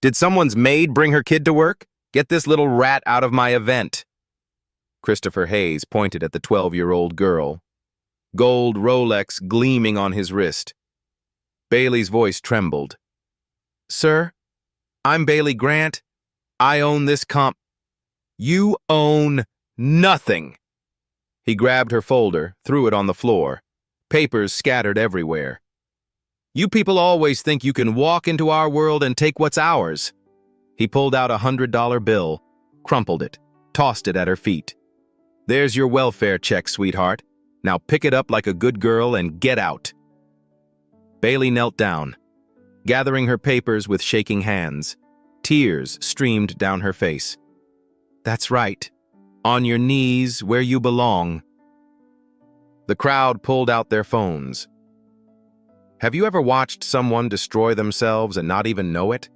Did someone's maid bring her kid to work? Get this little rat out of my event. Christopher Hayes pointed at the 12-year-old girl, gold Rolex gleaming on his wrist. Bailey's voice trembled. Sir, I'm Bailey Grant. I own this You own nothing. He grabbed her folder, threw it on the floor. Papers scattered everywhere. You people always think you can walk into our world and take what's ours. He pulled out a $100 bill, crumpled it, tossed it at her feet. There's your welfare check, sweetheart. Now pick it up like a good girl and get out. Bailey knelt down, gathering her papers with shaking hands. Tears streamed down her face. That's right. On your knees, where you belong. The crowd pulled out their phones. Have you ever watched someone destroy themselves and not even know it?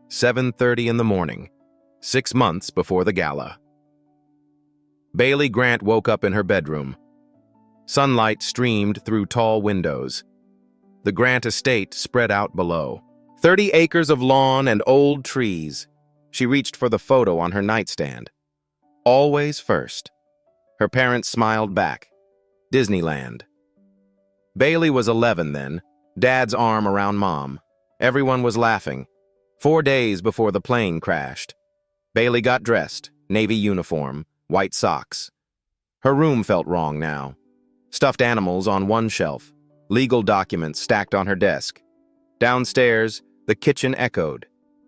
7:30 in the morning, 6 months before the gala. Bailey Grant woke up in her bedroom. Sunlight streamed through tall windows. The Grant estate spread out below. 30 acres of lawn and old trees. She reached for the photo on her nightstand. Always first. Her parents smiled back. Disneyland. Bailey was 11 then, Dad's arm around Mom. Everyone was laughing. 4 days before the plane crashed. Bailey got dressed, navy uniform, white socks. Her room felt wrong now. Stuffed animals on one shelf, legal documents stacked on her desk. Downstairs, the kitchen echoed.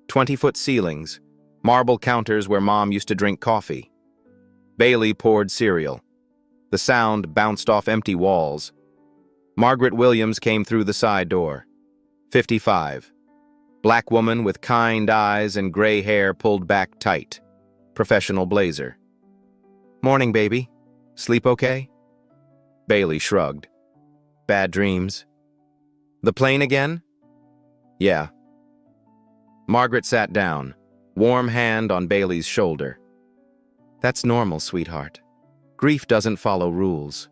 20-foot ceilings, marble counters where Mom used to drink coffee. Bailey poured cereal. The sound bounced off empty walls. Margaret Williams came through the side door. 55. Black woman with kind eyes and gray hair pulled back tight. Professional blazer. Morning, baby. Sleep okay? Bailey shrugged. Bad dreams. The plane again? Yeah. Margaret sat down, warm hand on Bailey's shoulder. That's normal, sweetheart. Grief doesn't follow rules.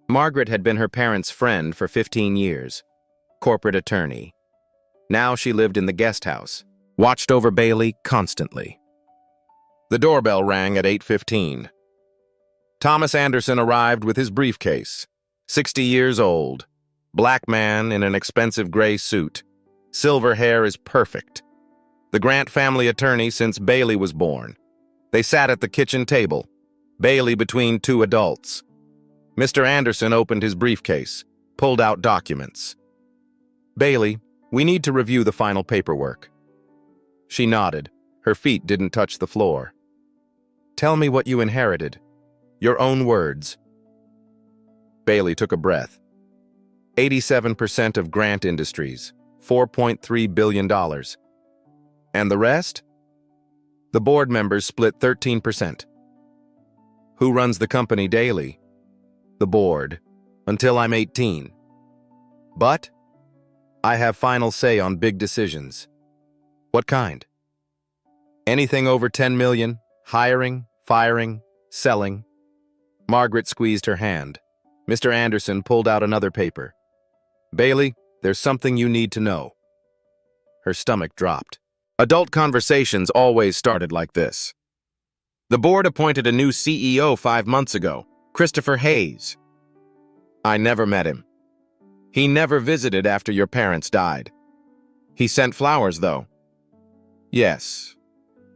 Margaret had been her parents' friend for 15 years, corporate attorney. Now she lived in the guest house, watched over Bailey constantly. The doorbell rang at 8:15. Thomas Anderson arrived with his briefcase. 60 years old, black man in an expensive gray suit. Silver hair is perfect. The Grant family attorney since Bailey was born. They sat at the kitchen table, Bailey between two adults. Mr. Anderson opened his briefcase, pulled out documents. Bailey, we need to review the final paperwork. She nodded. Her feet didn't touch the floor. Tell me what you inherited. Your own words. Bailey took a breath. 87% of Grant Industries, $4.3 billion. And the rest? The board members split 13%. Who runs the company daily? The board, until I'm 18. But I have final say on big decisions. What kind? Anything over 10 million, hiring, firing, selling. Margaret squeezed her hand. Mr. Anderson pulled out another paper. Bailey, there's something you need to know. Her stomach dropped. Adult conversations always started like this. The board appointed a new CEO 5 months ago, Christopher Hayes. I never met him. He never visited after your parents died. He sent flowers, though. Yes,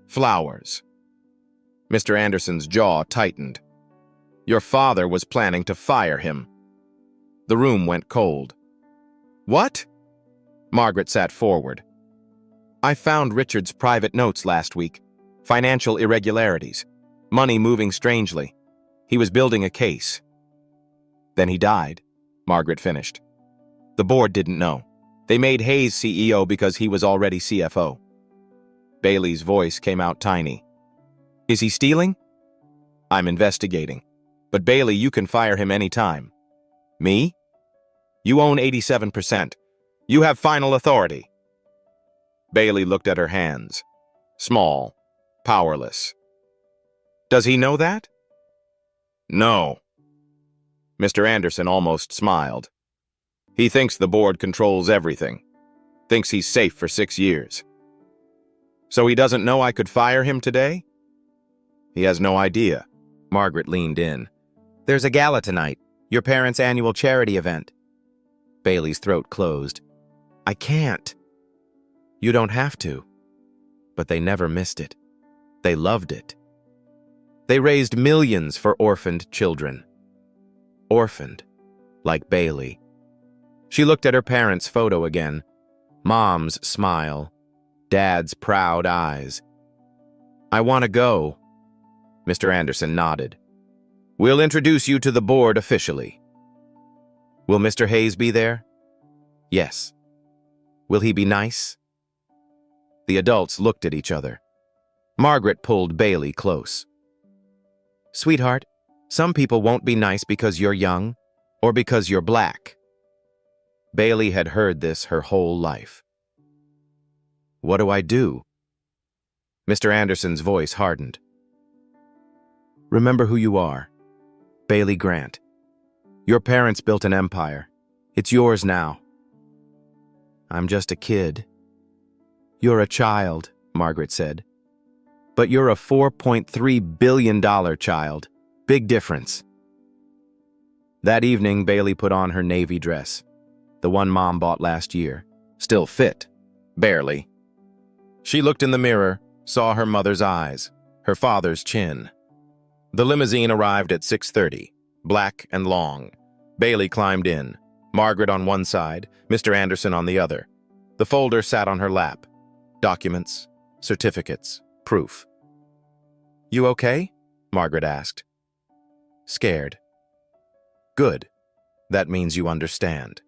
flowers. Mr. Anderson's jaw tightened. Your father was planning to fire him. The room went cold. What? Margaret sat forward. I found Richard's private notes last week. Financial irregularities. Money moving strangely. He was building a case. Then he died, Margaret finished. The board didn't know. They made Hayes CEO because he was already CFO. Bailey's voice came out tiny. Is he stealing? I'm investigating. But Bailey, you can fire him anytime. Me? You own 87%. You have final authority. Bailey looked at her hands. Small, powerless. Does he know that? No. Mr. Anderson almost smiled. He thinks the board controls everything. Thinks he's safe for 6 years. So he doesn't know I could fire him today? He has no idea. Margaret leaned in. There's a gala tonight, your parents' annual charity event. Bailey's throat closed. I can't. You don't have to. But they never missed it. They loved it. They raised millions for orphaned children. Orphaned, like Bailey. She looked at her parents' photo again. Mom's smile. Dad's proud eyes. I want to go. Mr. Anderson nodded. We'll introduce you to the board officially. Will Mr. Hayes be there? Yes. Will he be nice? The adults looked at each other. Margaret pulled Bailey close. Sweetheart, some people won't be nice because you're young or because you're black. Bailey had heard this her whole life. What do I do? Mr. Anderson's voice hardened. Remember who you are. Bailey Grant. Your parents built an empire. It's yours now. I'm just a kid. You're a child, Margaret said. But you're a $4.3 billion child. Big difference. That evening, Bailey put on her navy dress, the one Mom bought last year. Still fit. Barely. She looked in the mirror, saw her mother's eyes, her father's chin. The limousine arrived at 6:30, black and long. Bailey climbed in, Margaret on one side, Mr. Anderson on the other. The folder sat on her lap. Documents, certificates, proof. You okay? Margaret asked. Scared. Good. That means you understand.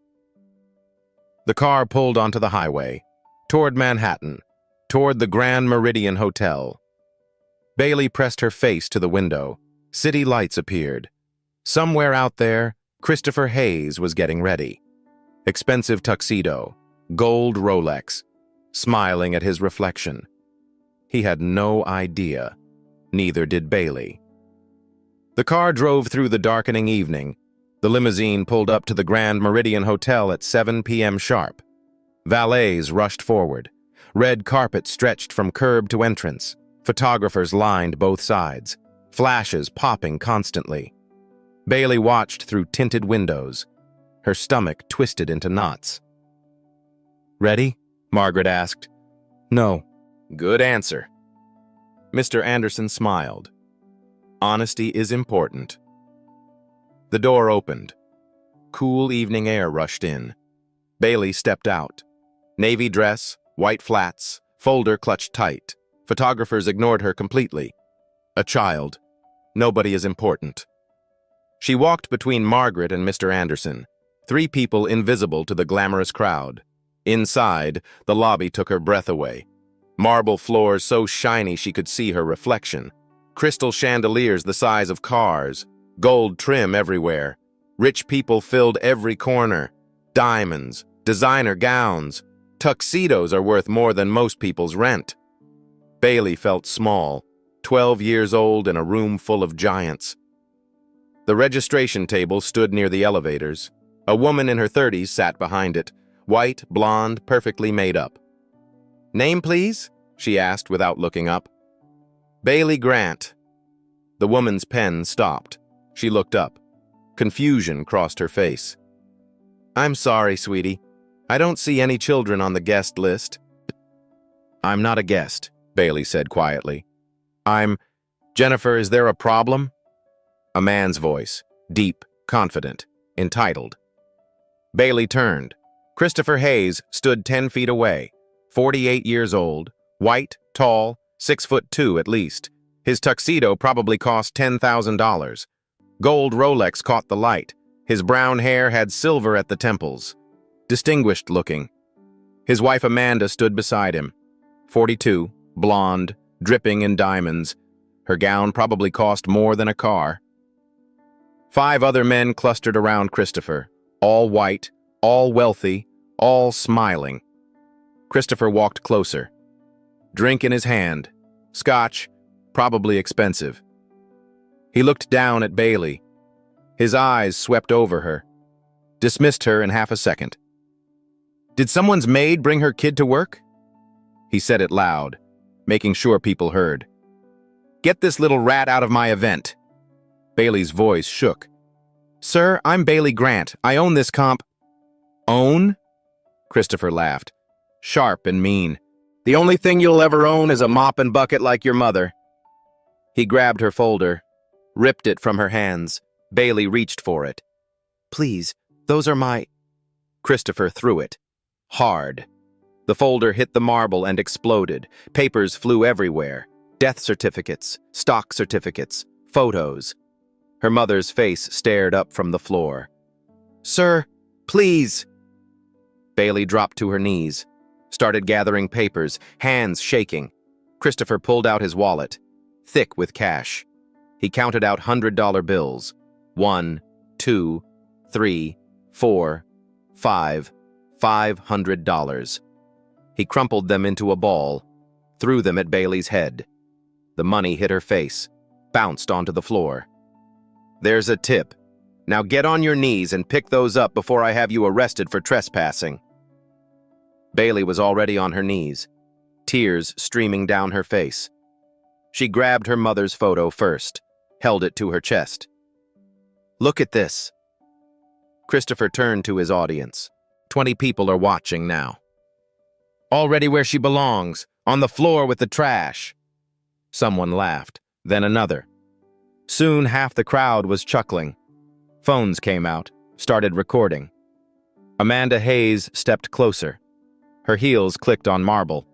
The car pulled onto the highway, toward Manhattan, toward the Grand Meridian Hotel. Bailey pressed her face to the window. City lights appeared. Somewhere out there, Christopher Hayes was getting ready. Expensive tuxedo, gold Rolex, smiling at his reflection. He had no idea. Neither did Bailey. The car drove through the darkening evening. The limousine pulled up to the Grand Meridian Hotel at 7 p.m. sharp. Valets rushed forward. Red carpet stretched from curb to entrance. Photographers lined both sides, flashes popping constantly. Bailey watched through tinted windows. Her stomach twisted into knots. Ready? Margaret asked. No. Good answer. Mr. Anderson smiled. Honesty is important. The door opened. Cool evening air rushed in. Bailey stepped out. Navy dress, white flats, folder clutched tight. Photographers ignored her completely. A child. Nobody is important. She walked between Margaret and Mr. Anderson, three people invisible to the glamorous crowd. Inside, the lobby took her breath away. Marble floors so shiny she could see her reflection. Crystal chandeliers the size of cars. Gold trim everywhere. Rich people filled every corner. Diamonds, designer gowns. Tuxedos are worth more than most people's rent. Bailey felt small, 12 years old in a room full of giants. The registration table stood near the elevators. A woman in her 30s sat behind it, white, blonde, perfectly made up. Name, please? She asked without looking up. Bailey Grant. The woman's pen stopped. She looked up. Confusion crossed her face. I'm sorry, sweetie. I don't see any children on the guest list. I'm not a guest, Bailey said quietly. Jennifer, is there a problem? A man's voice, deep, confident, entitled. Bailey turned. Christopher Hayes stood 10 feet away, 48 years old, white, tall, 6'2" at least. His tuxedo probably cost $10,000. Gold Rolex caught the light. His brown hair had silver at the temples. Distinguished looking. His wife Amanda stood beside him. 42, blonde, dripping in diamonds. Her gown probably cost more than a car. 5 other men clustered around Christopher, all white, all wealthy, all smiling. Christopher walked closer. Drink in his hand. Scotch, probably expensive. He looked down at Bailey. His eyes swept over her. Dismissed her in half a second. Did someone's maid bring her kid to work? He said it loud. making sure people heard. Get this little rat out of my event. Bailey's voice shook. Sir, I'm Bailey Grant. I own this comp. Own? Christopher laughed, sharp and mean. The only thing you'll ever own is a mop and bucket like your mother. He grabbed her folder, ripped it from her hands. Bailey reached for it. Please, those are my... Christopher threw it. Hard. The folder hit the marble and exploded. Papers flew everywhere. Death certificates, stock certificates, photos. Her mother's face stared up from the floor. Sir, please. Bailey dropped to her knees, started gathering papers, hands shaking. Christopher pulled out his wallet, thick with cash. He counted out $100 bills. 1, 2, 3, 4, 5, $500. He crumpled them into a ball, threw them at Bailey's head. The money hit her face, bounced onto the floor. There's a tip. Now get on your knees and pick those up before I have you arrested for trespassing. Bailey was already on her knees, tears streaming down her face. She grabbed her mother's photo first, held it to her chest. Look at this. Christopher turned to his audience. 20 people are watching now. Already where she belongs, on the floor with the trash. Someone laughed, then another. Soon half the crowd was chuckling. Phones came out, started recording. Amanda Hayes stepped closer. Her heels clicked on marble.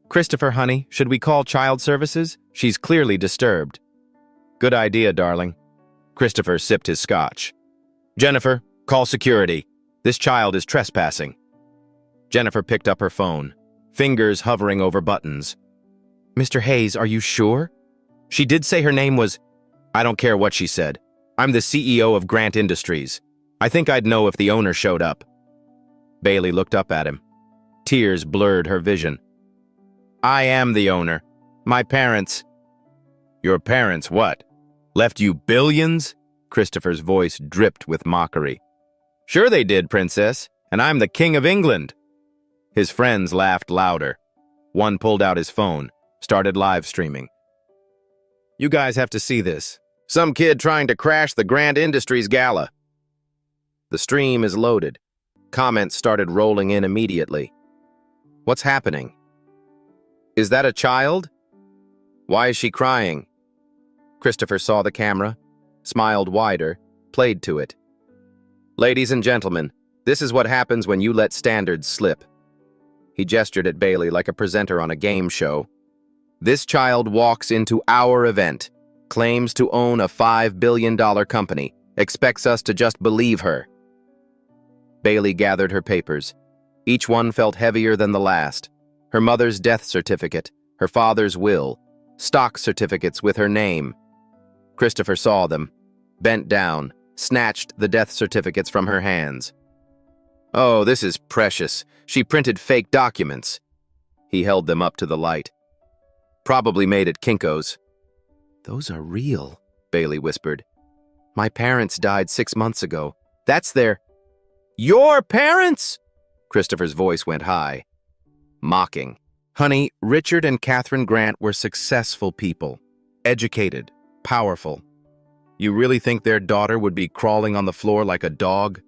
Christopher, honey, should we call child services? She's clearly disturbed. Good idea, darling. Christopher sipped his scotch. Jennifer, call security. This child is trespassing. Jennifer picked up her phone, fingers hovering over buttons. Mr. Hayes, are you sure? She did say her name was... I don't care what she said. I'm the CEO of Grant Industries. I think I'd know if the owner showed up. Bailey looked up at him. Tears blurred her vision. I am the owner. My parents... Your parents what? Left you billions? Christopher's voice dripped with mockery. Sure they did, princess, and I'm the king of England. His friends laughed louder. One pulled out his phone, started live streaming. You guys have to see this. Some kid trying to crash the Grant Industries gala. The stream is loaded. Comments started rolling in immediately. What's happening? Is that a child? Why is she crying? Christopher saw the camera, smiled wider, played to it. Ladies and gentlemen, this is what happens when you let standards slip. He gestured at Bailey like a presenter on a game show. This child walks into our event, claims to own a $5 billion company, expects us to just believe her. Bailey gathered her papers. Each one felt heavier than the last. Her mother's death certificate, her father's will, stock certificates with her name. Christopher saw them, bent down, snatched the death certificates from her hands. Oh, this is precious. She printed fake documents. He held them up to the light. Probably made at Kinko's. Those are real, Bailey whispered. My parents died 6 months ago. That's their... Your parents? Christopher's voice went high, mocking. Honey, Richard and Catherine Grant were successful people, educated, powerful. You really think their daughter would be crawling on the floor like a dog?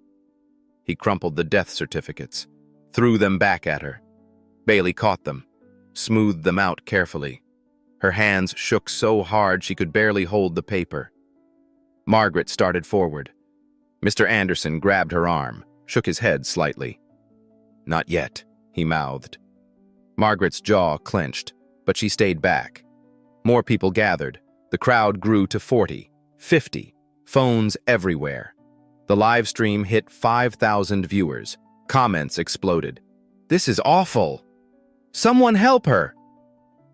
He crumpled the death certificates, threw them back at her. Bailey caught them, smoothed them out carefully. Her hands shook so hard she could barely hold the paper. Margaret started forward. Mr. Anderson grabbed her arm, shook his head slightly. Not yet, he mouthed. Margaret's jaw clenched, but she stayed back. More people gathered. The crowd grew to 40, 50, phones everywhere. The live stream hit 5,000 viewers. Comments exploded. This is awful. Someone help her.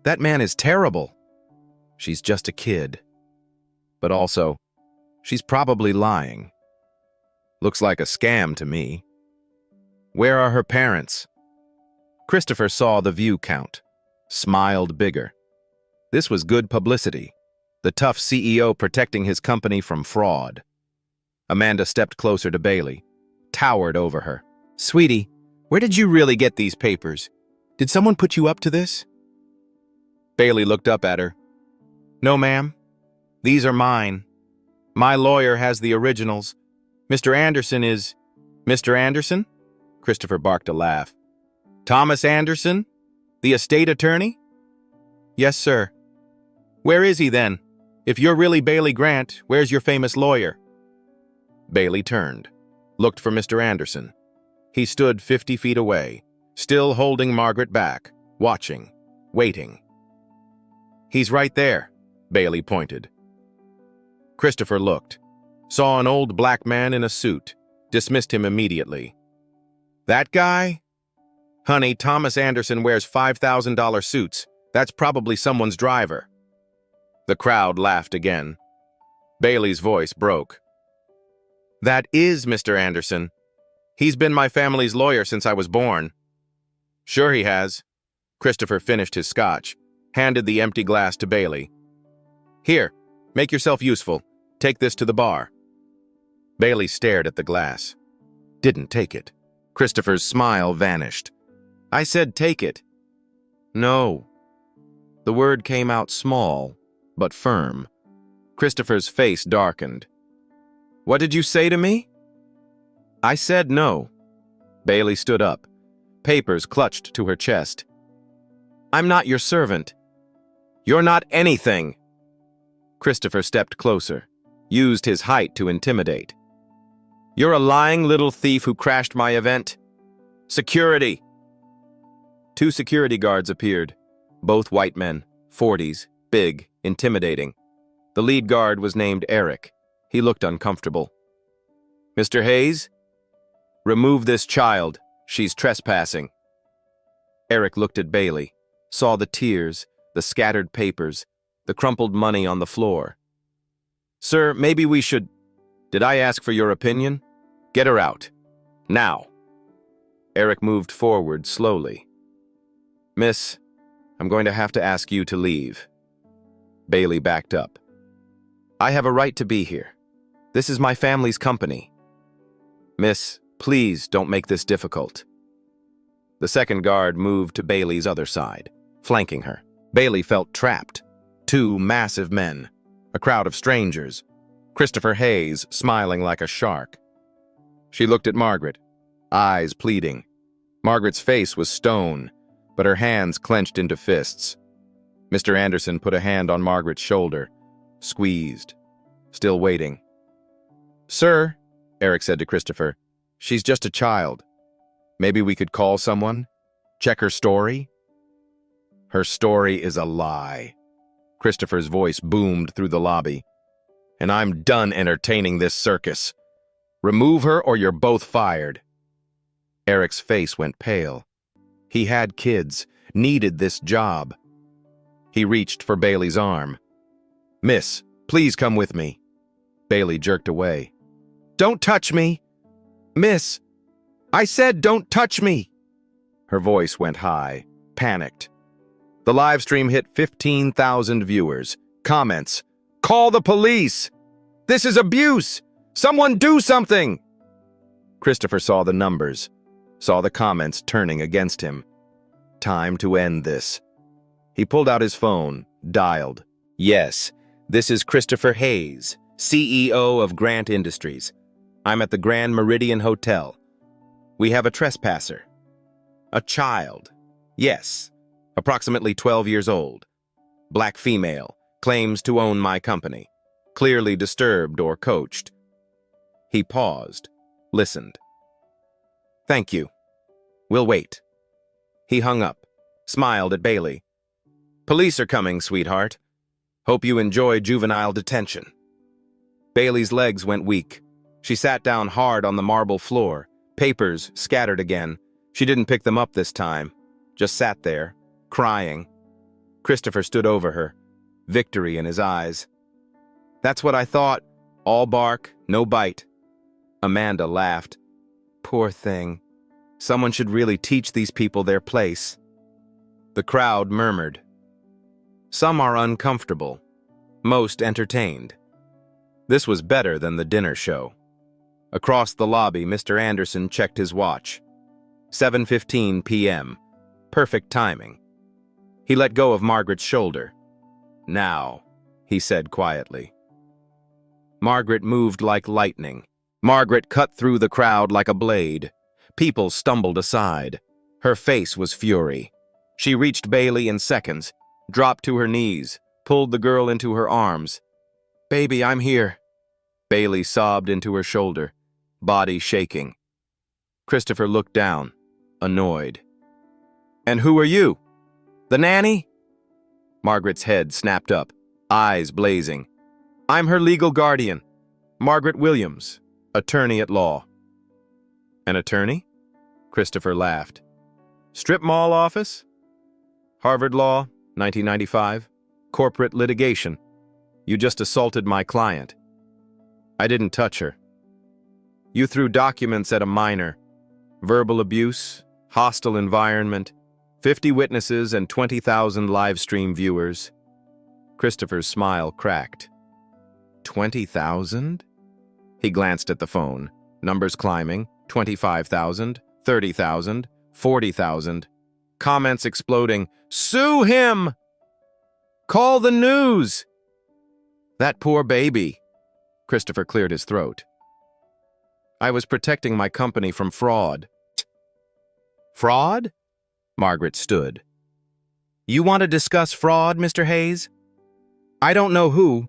That man is terrible. She's just a kid. But also, she's probably lying. Looks like a scam to me. Where are her parents? Christopher saw the view count, smiled bigger. This was good publicity. The tough CEO protecting his company from fraud. Amanda stepped closer to Bailey, towered over her. Sweetie, where did you really get these papers? Did someone put you up to this? Bailey looked up at her. No, ma'am. These are mine. My lawyer has the originals. Mr. Anderson is... Mr. Anderson? Christopher barked a laugh. Thomas Anderson? The estate attorney? Yes, sir. Where is he then? If you're really Bailey Grant, where's your famous lawyer? Bailey turned, looked for Mr. Anderson. He stood 50 feet away, still holding Margaret back, watching, waiting. He's right there, Bailey pointed. Christopher looked, saw an old black man in a suit, dismissed him immediately. That guy? Honey, Thomas Anderson wears $5,000 suits. That's probably someone's driver. The crowd laughed again. Bailey's voice broke. That is Mr. Anderson. He's been my family's lawyer since I was born. Sure he has. Christopher finished his scotch, handed the empty glass to Bailey. Here, make yourself useful. Take this to the bar. Bailey stared at the glass. Didn't take it. Christopher's smile vanished. I said take it. No. The word came out small, but firm. Christopher's face darkened. What did you say to me? I said no. Bailey stood up, papers clutched to her chest. I'm not your servant. You're not anything. Christopher stepped closer, used his height to intimidate. You're a lying little thief who crashed my event. Security! 2 security guards appeared, both white men, 40s, big, intimidating. The lead guard was named Eric. He looked uncomfortable. Mr. Hayes? Remove this child. She's trespassing. Eric looked at Bailey, saw the tears, the scattered papers, the crumpled money on the floor. Sir, maybe we should... Did I ask for your opinion? Get her out. Now. Eric moved forward slowly. Miss, I'm going to have to ask you to leave. Bailey backed up. I have a right to be here. This is my family's company. Miss, please don't make this difficult. The second guard moved to Bailey's other side, flanking her. Bailey felt trapped. 2 massive men, a crowd of strangers, Christopher Hayes smiling like a shark. She looked at Margaret, eyes pleading. Margaret's face was stone, but her hands clenched into fists. Mr. Anderson put a hand on Margaret's shoulder, squeezed, still waiting. Sir, Eric said to Christopher, she's just a child. Maybe we could call someone? Check her story? Her story is a lie. Christopher's voice boomed through the lobby. And I'm done entertaining this circus. Remove her or you're both fired. Eric's face went pale. He had kids, needed this job. He reached for Bailey's arm. Miss, please come with me. Bailey jerked away. Don't touch me! Miss, I said don't touch me! Her voice went high, panicked. The live stream hit 15,000 viewers. Comments. Call the police! This is abuse! Someone do something! Christopher saw the numbers, saw the comments turning against him. Time to end this. He pulled out his phone, dialed. Yes, this is Christopher Hayes, CEO of Grant Industries. I'm at the Grand Meridian Hotel. We have a trespasser. A child. Yes, approximately 12 years old. Black female, claims to own my company. Clearly disturbed or coached. He paused, listened. Thank you. We'll wait. He hung up, smiled at Bailey. Police are coming, sweetheart. Hope you enjoy juvenile detention. Bailey's legs went weak. She sat down hard on the marble floor, papers scattered again. She didn't pick them up this time, just sat there, crying. Christopher stood over her, victory in his eyes. That's what I thought. All bark, no bite. Amanda laughed. Poor thing. Someone should really teach these people their place. The crowd murmured. Some are uncomfortable, most entertained. This was better than the dinner show. Across the lobby, Mr. Anderson checked his watch. 7:15 p.m. Perfect timing. He let go of Margaret's shoulder. "Now," he said quietly. Margaret moved like lightning. Margaret cut through the crowd like a blade. People stumbled aside. Her face was fury. She reached Bailey in seconds, dropped to her knees, pulled the girl into her arms. "Baby, I'm here." Bailey sobbed into her shoulder, body shaking. Christopher looked down, annoyed. "And who are you? The nanny?" Margaret's head snapped up, eyes blazing. "I'm her legal guardian, Margaret Williams, attorney at law." "An attorney?" Christopher laughed. "Strip mall office? Harvard Law, 1995. Corporate litigation. You just assaulted my client." "I didn't touch her." "You threw documents at a minor. Verbal abuse, hostile environment, 50 witnesses and 20,000 live stream viewers." Christopher's smile cracked. 20,000? He glanced at the phone. Numbers climbing. 25,000, 30,000, 40,000. Comments exploding. "Sue him! Call the news!" "That poor baby." Christopher cleared his throat. "I was protecting my company from fraud." "Fraud?" Margaret stood. "You want to discuss fraud, Mr. Hayes?" "I don't know who.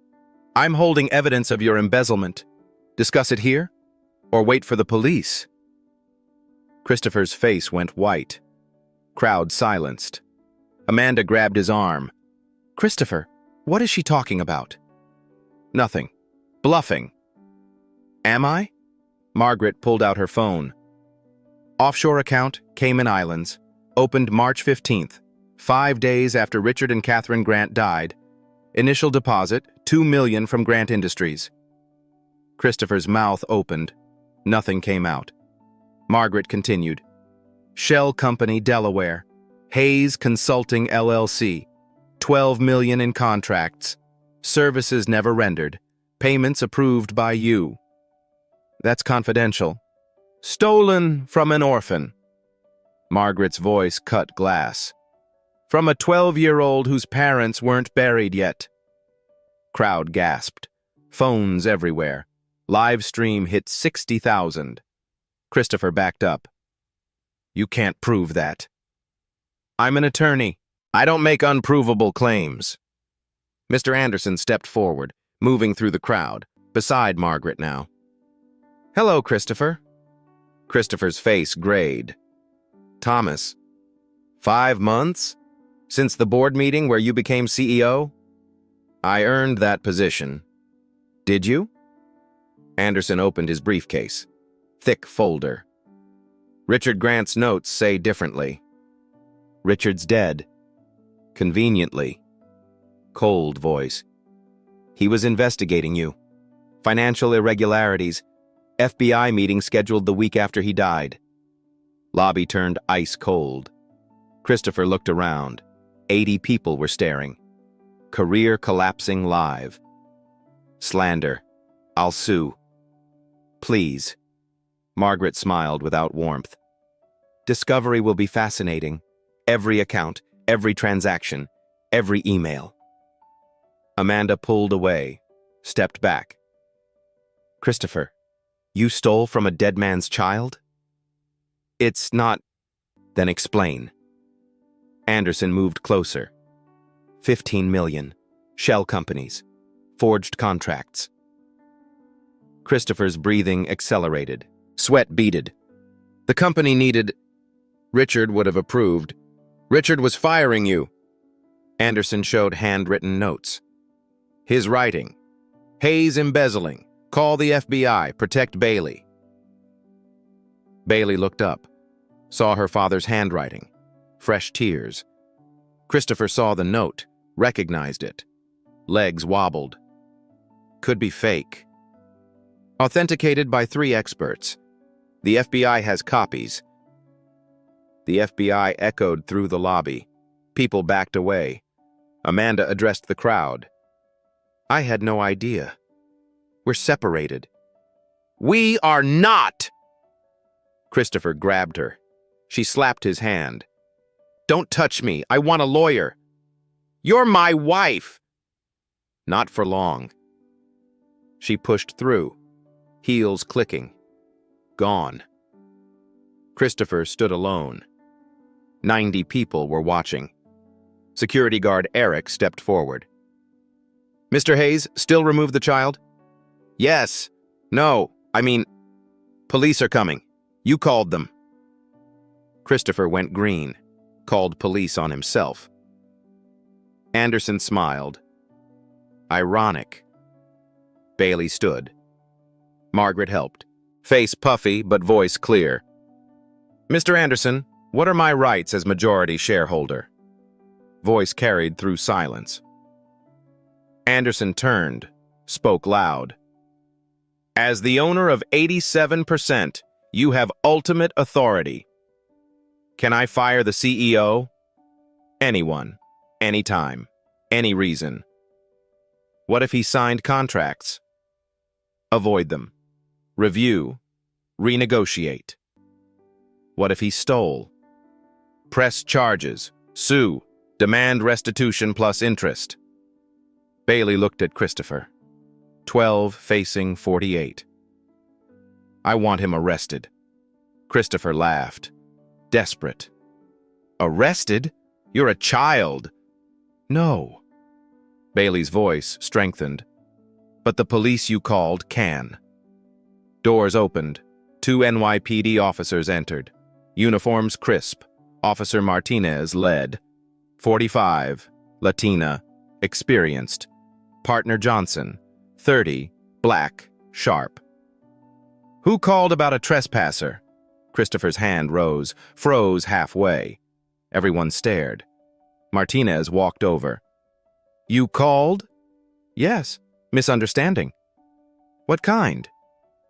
I'm holding evidence of your embezzlement. Discuss it here, or wait for the police?" Christopher's face went white. Crowd silenced. Amanda grabbed his arm. "Christopher, what is she talking about?" "Nothing. Bluffing." "Am I?" Margaret pulled out her phone. "Offshore account, Cayman Islands. Opened March 15th, 5 days after Richard and Catherine Grant died. Initial deposit, $2 million from Grant Industries." Christopher's mouth opened. Nothing came out. Margaret continued. "Shell Company, Delaware. Hayes Consulting, LLC. 12 million in contracts. Services never rendered. Payments approved by you." "That's confidential." "Stolen from an orphan." Margaret's voice cut glass. "From a 12-year-old whose parents weren't buried yet." Crowd gasped. Phones everywhere. Live stream hit 60,000. Christopher backed up. "You can't prove that." "I'm an attorney. I don't make unprovable claims." Mr. Anderson stepped forward, moving through the crowd, beside Margaret now. "Hello, Christopher." Christopher's face grayed. "Thomas, 5 months? Since the board meeting where you became CEO?" "I earned that position." "Did you?" Anderson opened his briefcase. Thick folder. "Richard Grant's notes say differently." "Richard's dead." "Conveniently." Cold voice. "He was investigating you. Financial irregularities. FBI meeting scheduled the week after he died." Lobby turned ice cold. Christopher looked around. 80 people were staring. Career collapsing live. "Slander. I'll sue." "Please." Margaret smiled without warmth. "Discovery will be fascinating. Every account, every transaction, every email." Amanda pulled away, stepped back. "Christopher, you stole from a dead man's child?" "It's not." "Then explain." Anderson moved closer. 15 million. Shell companies. Forged contracts. Christopher's breathing accelerated. Sweat beaded. "The company needed..." "Richard would have approved. Richard was firing you." Anderson showed handwritten notes. "His writing. Hayes embezzling. Call the FBI. Protect Bailey." Bailey looked up, saw her father's handwriting. Fresh tears. Christopher saw the note, recognized it. Legs wobbled. Could be fake. Authenticated by 3 experts. The FBI has copies. The FBI echoed through the lobby. People backed away. Amanda addressed the crowd. "I had no idea. We're separated." "We are not!" Christopher grabbed her. She slapped his hand. "Don't touch me. I want a lawyer." You're my wife! Not for long. She pushed through, heels clicking. Gone. Christopher stood alone. 90 people were watching. Security guard Eric stepped forward. Mr. Hayes, still remove the child? Yes. No, police are coming. You called them. Christopher went green, called police on himself. Anderson smiled. Ironic. Bailey stood. Margaret helped. Face puffy, but voice clear. Mr. Anderson, what are my rights as majority shareholder? Voice carried through silence. Anderson turned, spoke loud. As the owner of 87%, you have ultimate authority. Can I fire the CEO? Anyone, anytime, any reason. What if he signed contracts? Avoid them. Review. Renegotiate. What if he stole? Press charges. Sue. Demand restitution plus interest. Bailey looked at Christopher. 12 facing 48. I want him arrested. Christopher laughed. Desperate. Arrested? You're a child. No. Bailey's voice strengthened. But the police you called can. Doors opened. 2 NYPD officers entered. Uniforms crisp. Officer Martinez led. 45, Latina, experienced. Partner Johnson, 30, black, sharp. Who called about a trespasser? Christopher's hand rose, froze halfway. Everyone stared. Martinez walked over. You called? Yes. Misunderstanding. What kind?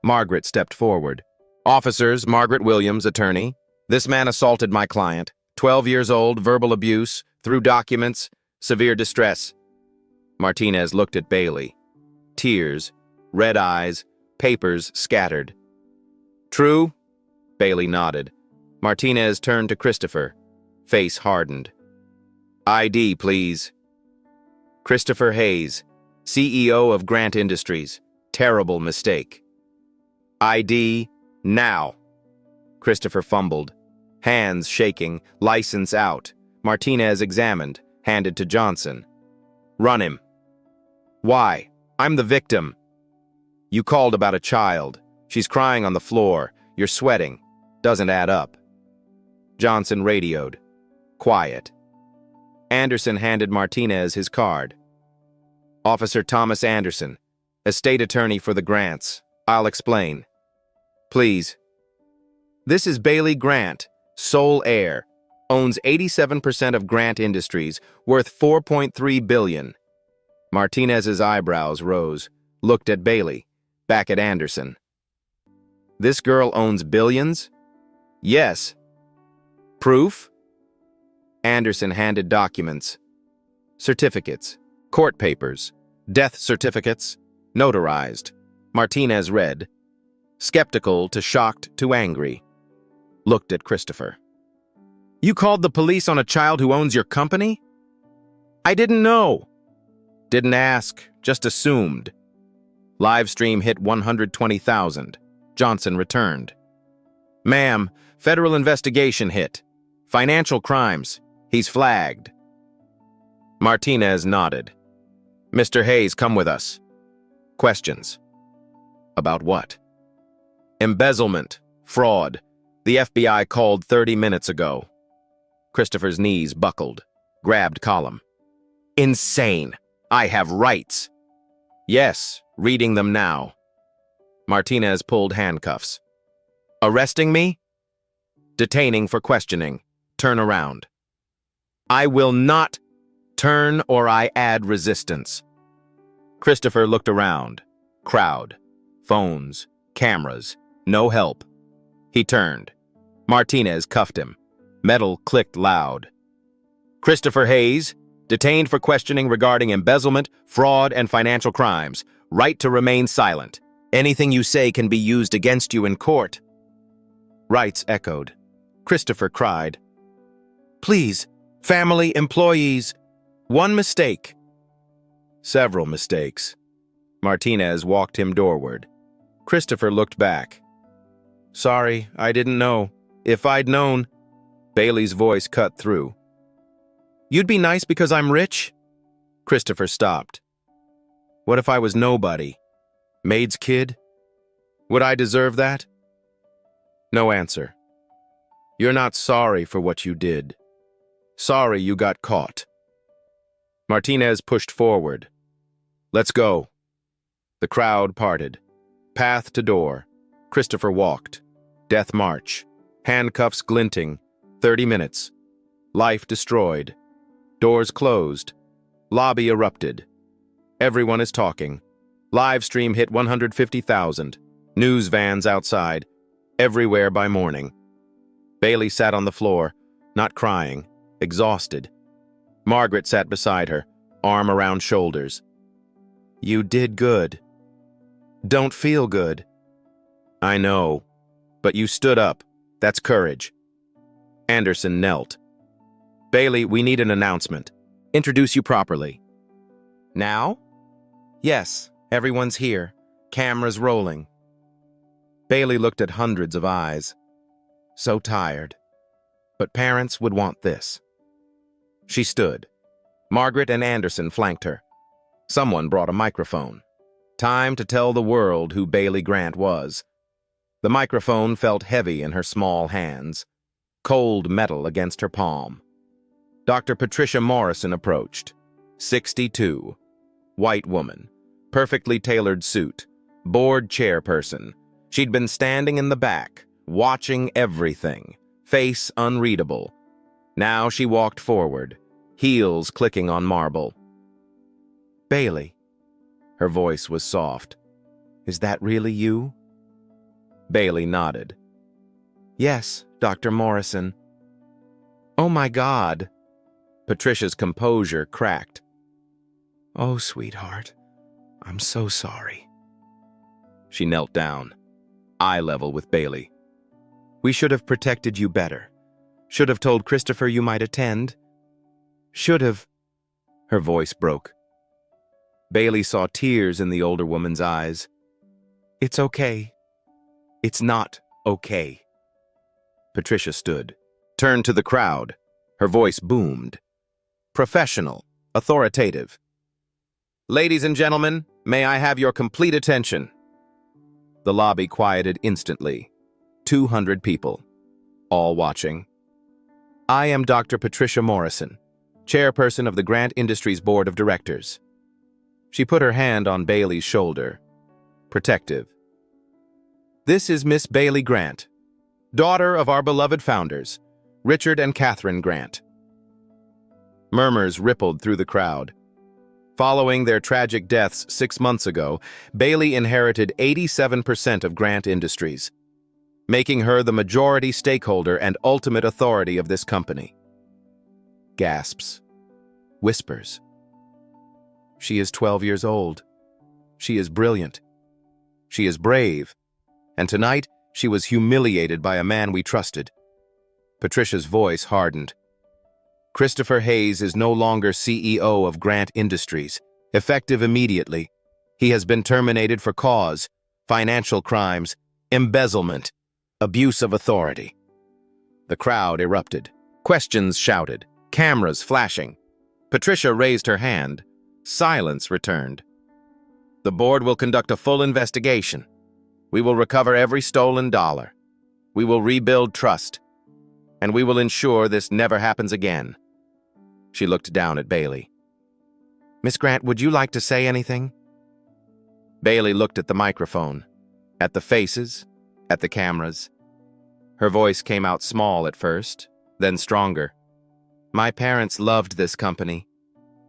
Margaret stepped forward. Officers, Margaret Williams, attorney. This man assaulted my client. 12 years old, verbal abuse, through documents, severe distress. Martinez looked at Bailey. Tears, red eyes, papers scattered. True? Bailey nodded. Martinez turned to Christopher. Face hardened. ID, please. Christopher Hayes, CEO of Grant Industries. Terrible mistake. ID, now. Christopher fumbled. Hands shaking, license out. Martinez examined, handed to Johnson. Run him. Why? I'm the victim. You called about a child. She's crying on the floor. You're sweating. Doesn't add up. Johnson radioed. Quiet. Anderson handed Martinez his card. Officer Thomas Anderson, estate attorney for the Grants. I'll explain. Please. This is Bailey Grant, sole heir. Owns 87% of Grant Industries, worth $4.3 billion. Martinez's eyebrows rose, looked at Bailey, back at Anderson. This girl owns billions? Yes. Proof? Anderson handed documents. Certificates, court papers, death certificates, notarized. Martinez read, skeptical to shocked to angry. Looked at Christopher. You called the police on a child who owns your company? I didn't know. Didn't ask, just assumed. Live stream hit 120,000. Johnson returned. Ma'am, federal investigation hit. Financial crimes. He's flagged. Martinez nodded. Mr. Hayes, come with us. Questions. About what? Embezzlement. Fraud. The FBI called 30 minutes ago. Christopher's knees buckled. Grabbed column. Insane. I have rights. Yes, reading them now. Martinez pulled handcuffs. Arresting me? Detaining for questioning. Turn around. I will not turn or I add resistance. Christopher looked around. Crowd. Phones. Cameras. No help. He turned. Martinez cuffed him. Metal clicked loud. Christopher Hayes, detained for questioning regarding embezzlement, fraud, and financial crimes. Right to remain silent. Anything you say can be used against you in court. Rights echoed. Christopher cried. Please, family, employees. One mistake. Several mistakes. Martinez walked him doorward. Christopher looked back. Sorry, I didn't know. If I'd known... Bailey's voice cut through. You'd be nice because I'm rich? Christopher stopped. What if I was nobody? Maid's kid? Would I deserve that? No answer. You're not sorry for what you did. Sorry you got caught. Martinez pushed forward. Let's go. The crowd parted. Path to door. Christopher walked. Death march. Handcuffs glinting. 30 minutes. Life destroyed. Doors closed. Lobby erupted. Everyone is talking. Live stream hit 150,000. News vans outside. Everywhere by morning. Bailey sat on the floor, not crying, exhausted. Margaret sat beside her, arm around shoulders. You did good. Don't feel good. I know, but you stood up. That's courage. Anderson knelt. Bailey, we need an announcement. Introduce you properly. Now? Yes, everyone's here. Cameras rolling. Bailey looked at hundreds of eyes. So tired. But parents would want this. She stood. Margaret and Anderson flanked her. Someone brought a microphone. Time to tell the world who Bailey Grant was. The microphone felt heavy in her small hands. Cold metal against her palm. Dr. Patricia Morrison approached. 62. White woman. Perfectly tailored suit. Board chairperson. She'd been standing in the back, watching everything. Face unreadable. Now she walked forward, heels clicking on marble. Bailey. Her voice was soft. Is that really you? Bailey nodded. Yes, Dr. Morrison. Oh my God. Patricia's composure cracked. Oh, sweetheart, I'm so sorry. She knelt down, eye level with Bailey. We should have protected you better. Should have told Christopher you might attend. Should have... Her voice broke. Bailey saw tears in the older woman's eyes. It's okay. It's not okay. Patricia stood, turned to the crowd. Her voice boomed. Professional, authoritative. Ladies and gentlemen, may I have your complete attention? The lobby quieted instantly. 200 people, all watching. I am Dr. Patricia Morrison, chairperson of the Grant Industries Board of Directors. She put her hand on Bailey's shoulder, protective. This is Miss Bailey Grant, daughter of our beloved founders, Richard and Catherine Grant. Murmurs rippled through the crowd. Following their tragic deaths 6 months ago, Bailey inherited 87% of Grant Industries, making her the majority stakeholder and ultimate authority of this company. Gasps. Whispers. She is 12 years old. She is brilliant. She is brave. And tonight, she was humiliated by a man we trusted. Patricia's voice hardened. Christopher Hayes is no longer CEO of Grant Industries, effective immediately. He has been terminated for cause, financial crimes, embezzlement, abuse of authority. The crowd erupted. Questions shouted, cameras flashing. Patricia raised her hand. Silence returned. The board will conduct a full investigation. We will recover every stolen dollar. We will rebuild trust. And we will ensure this never happens again. She looked down at Bailey. Miss Grant, would you like to say anything? Bailey looked at the microphone, at the faces, at the cameras. Her voice came out small at first, then stronger. My parents loved this company.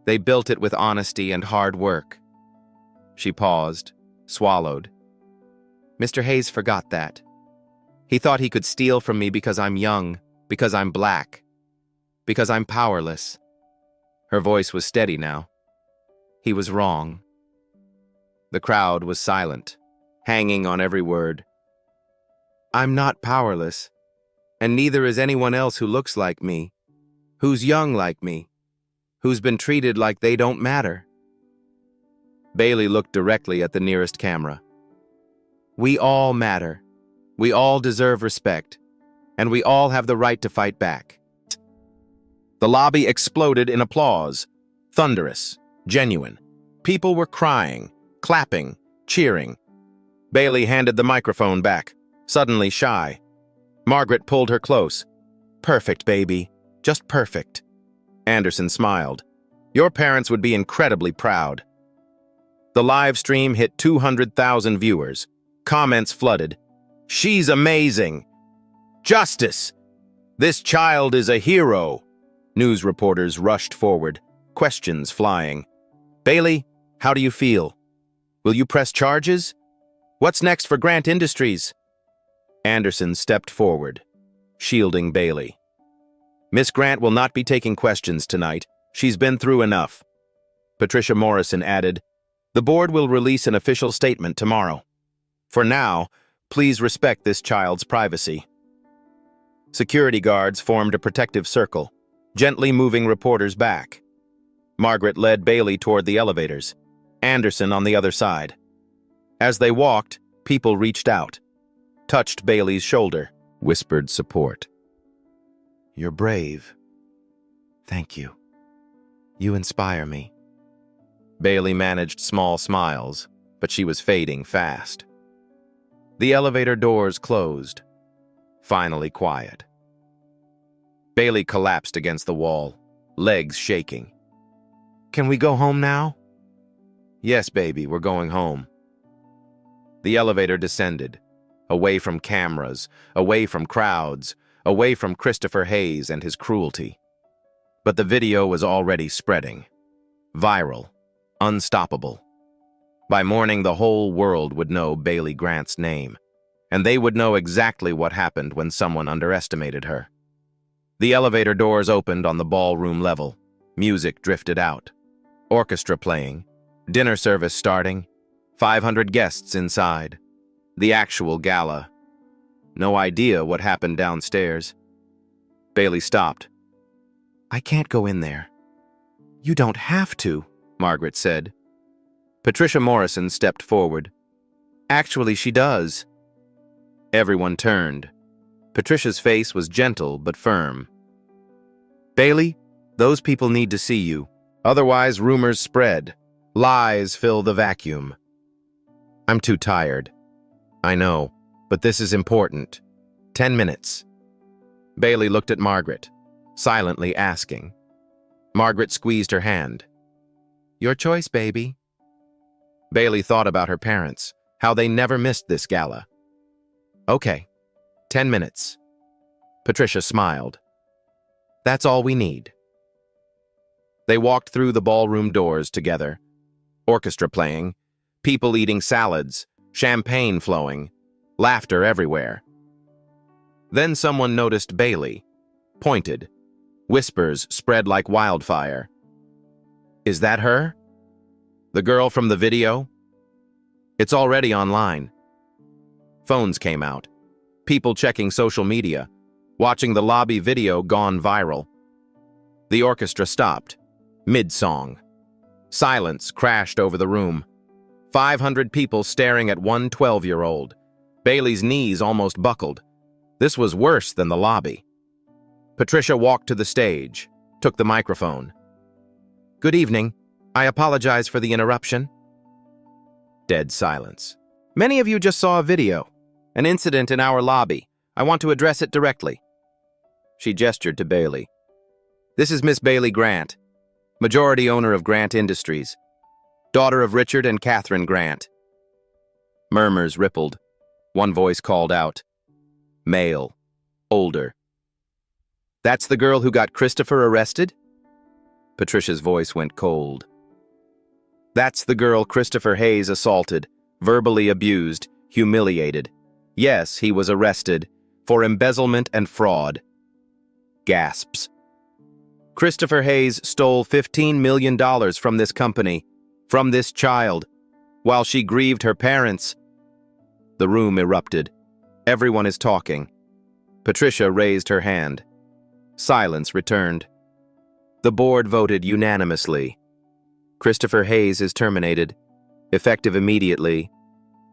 They built it with honesty and hard work. She paused, swallowed. Mr. Hayes forgot that. He thought he could steal from me because I'm young, because I'm black, because I'm powerless. Her voice was steady now. He was wrong. The crowd was silent, hanging on every word. I'm not powerless, and neither is anyone else who looks like me, who's young like me, who's been treated like they don't matter. Bailey looked directly at the nearest camera. We all matter. We all deserve respect. And we all have the right to fight back. The lobby exploded in applause. Thunderous, genuine. People were crying, clapping, cheering. Bailey handed the microphone back, suddenly shy. Margaret pulled her close. Perfect, baby. Just perfect. Anderson smiled. Your parents would be incredibly proud. The live stream hit 200,000 viewers. Comments flooded. She's amazing. Justice! This child is a hero. News reporters rushed forward, questions flying. Bailey, how do you feel? Will you press charges? What's next for Grant Industries? Anderson stepped forward, shielding Bailey. Miss Grant will not be taking questions tonight. She's been through enough. Patricia Morrison added, the board will release an official statement tomorrow. For now, please respect this child's privacy. Security guards formed a protective circle, gently moving reporters back. Margaret led Bailey toward the elevators, Anderson on the other side. As they walked, people reached out, touched Bailey's shoulder, whispered support. You're brave. Thank you. You inspire me. Bailey managed small smiles, but she was fading fast. The elevator doors closed. Finally quiet. Bailey collapsed against the wall, legs shaking. Can we go home now? Yes, baby, we're going home. The elevator descended, away from cameras, away from crowds, away from Christopher Hayes and his cruelty. But the video was already spreading. Viral, unstoppable. By morning, the whole world would know Bailey Grant's name, and they would know exactly what happened when someone underestimated her. The elevator doors opened on the ballroom level. Music drifted out. Orchestra playing. Dinner service starting. 500 guests inside. The actual gala. No idea what happened downstairs. Bailey stopped. I can't go in there. You don't have to, Margaret said. Patricia Morrison stepped forward. Actually, she does. Everyone turned. Patricia's face was gentle but firm. Bailey, those people need to see you. Otherwise, rumors spread. Lies fill the vacuum. I'm too tired. I know, but this is important. 10 minutes. Bailey looked at Margaret, silently asking. Margaret squeezed her hand. Your choice, baby. Bailey thought about her parents, how they never missed this gala. Okay, 10 minutes. Patricia smiled. That's all we need. They walked through the ballroom doors together. Orchestra playing, people eating salads, champagne flowing, laughter everywhere. Then someone noticed Bailey, pointed. Whispers spread like wildfire. Is that her? The girl from the video? It's already online. Phones came out. People checking social media, watching the lobby video gone viral. The orchestra stopped, mid-song. Silence crashed over the room. 500 people staring at one 12-year-old. Bailey's knees almost buckled. This was worse than the lobby. Patricia walked to the stage, took the microphone. Good evening. I apologize for the interruption. Dead silence. Many of you just saw a video, an incident in our lobby. I want to address it directly. She gestured to Bailey. This is Miss Bailey Grant, majority owner of Grant Industries, daughter of Richard and Catherine Grant. Murmurs rippled. One voice called out. Male. Older. That's the girl who got Christopher arrested? Patricia's voice went cold. That's the girl Christopher Hayes assaulted, verbally abused, humiliated. Yes, he was arrested for embezzlement and fraud. Gasps. Christopher Hayes stole $15 million from this company, from this child, while she grieved her parents. The room erupted. Everyone is talking. Patricia raised her hand. Silence returned. The board voted unanimously. Christopher Hayes is terminated, effective immediately.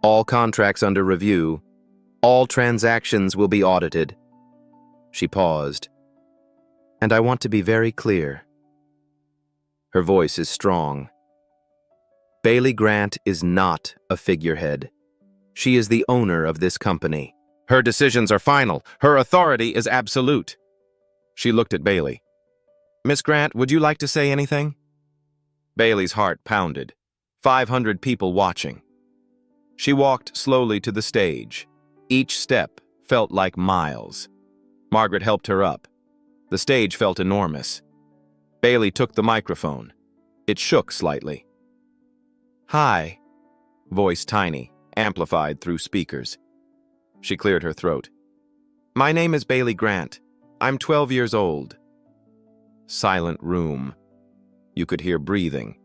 All contracts under review. All transactions will be audited. She paused. And I want to be very clear. Her voice is strong. Bailey Grant is not a figurehead. She is the owner of this company. Her decisions are final. Her authority is absolute. She looked at Bailey. Miss Grant, would you like to say anything? Bailey's heart pounded. 500 people watching. She walked slowly to the stage. Each step felt like miles. Margaret helped her up. The stage felt enormous. Bailey took the microphone. It shook slightly. Hi. Voice tiny, amplified through speakers. She cleared her throat. My name is Bailey Grant. I'm 12 years old. Silent room. You could hear breathing.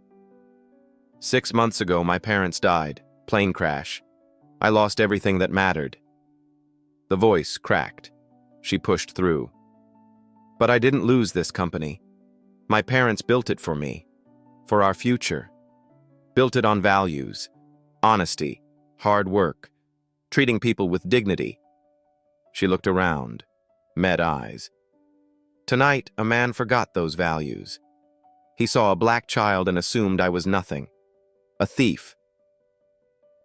6 months ago, my parents died. Plane crash. I lost everything that mattered. The voice cracked. She pushed through. But I didn't lose this company. My parents built it for me, for our future. Built it on values, honesty, hard work, treating people with dignity. She looked around, met eyes. Tonight, a man forgot those values. He saw a black child and assumed I was nothing, a thief.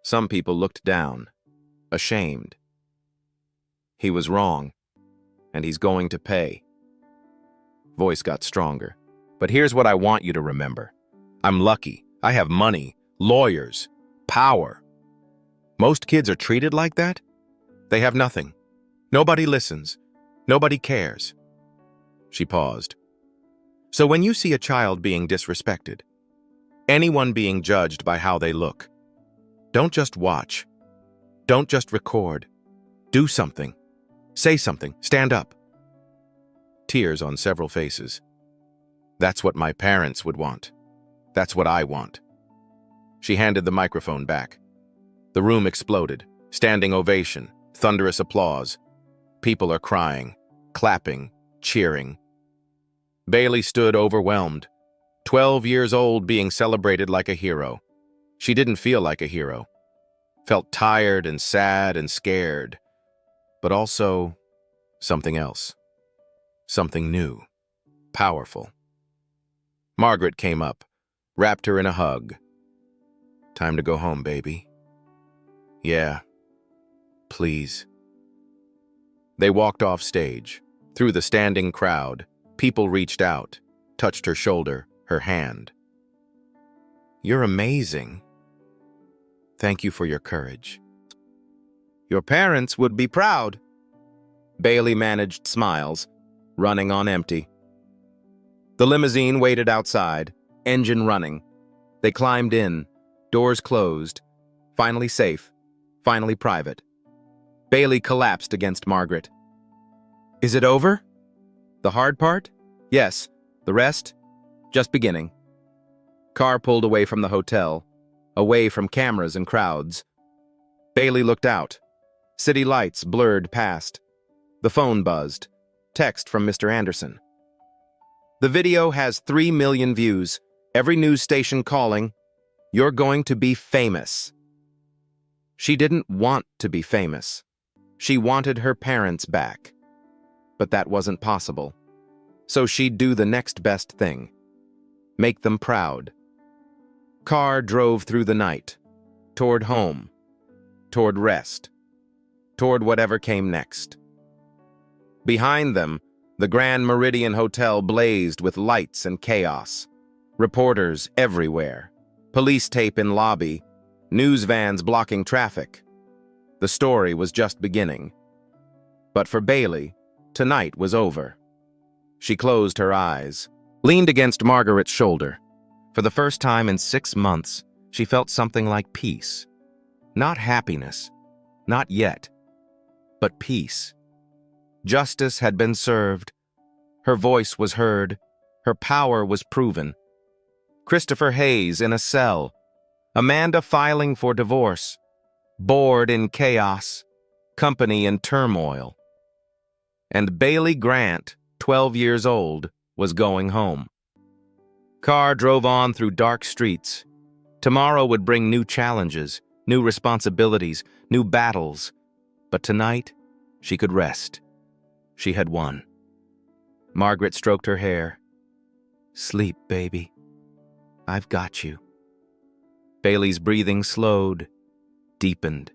Some people looked down, ashamed. He was wrong, and he's going to pay. Voice got stronger. But here's what I want you to remember. I'm lucky. I have money, lawyers, power. Most kids are treated like that. They have nothing. Nobody listens. Nobody cares. She paused. So when you see a child being disrespected, anyone being judged by how they look, don't just watch. Don't just record. Do something. Say something. Stand up. Tears on several faces. That's what my parents would want. That's what I want. She handed the microphone back. The room exploded. Standing ovation, thunderous applause. People are crying, clapping, cheering. Bailey stood overwhelmed. 12 years old, being celebrated like a hero. She didn't feel like a hero. Felt tired and sad and scared. But also something else. Something new. Powerful. Margaret came up, wrapped her in a hug. Time to go home, baby. Yeah. Please. They walked off stage. Through the standing crowd, people reached out, touched her shoulder, her hand. You're amazing. Thank you for your courage. Your parents would be proud. Bailey managed smiles, running on empty. The limousine waited outside, engine running. They climbed in, doors closed, finally safe, finally private. Bailey collapsed against Margaret. Is it over? The hard part? Yes. The rest? Just beginning. Car pulled away from the hotel, away from cameras and crowds. Bailey looked out. City lights blurred past. The phone buzzed. Text from Mr. Anderson. The video has 3 million views. Every news station calling. You're going to be famous. She didn't want to be famous. She wanted her parents back. But that wasn't possible. So she'd do the next best thing. Make them proud. Car drove through the night. Toward home. Toward rest. Toward whatever came next. Behind them, the Grand Meridian Hotel blazed with lights and chaos. Reporters everywhere. Police tape in lobby. News vans blocking traffic. The story was just beginning. But for Bailey, tonight was over. She closed her eyes, leaned against Margaret's shoulder. For the first time in 6 months, she felt something like peace. Not happiness. Not yet. But peace. Justice had been served. Her voice was heard. Her power was proven. Christopher Hayes in a cell. Amanda filing for divorce. Board in chaos. Company in turmoil. And Bailey Grant, 12 years old, was going home. Car drove on through dark streets. Tomorrow would bring new challenges, new responsibilities, new battles. But tonight, she could rest. She had won. Margaret stroked her hair. "Sleep, baby. I've got you." Bailey's breathing slowed, deepened.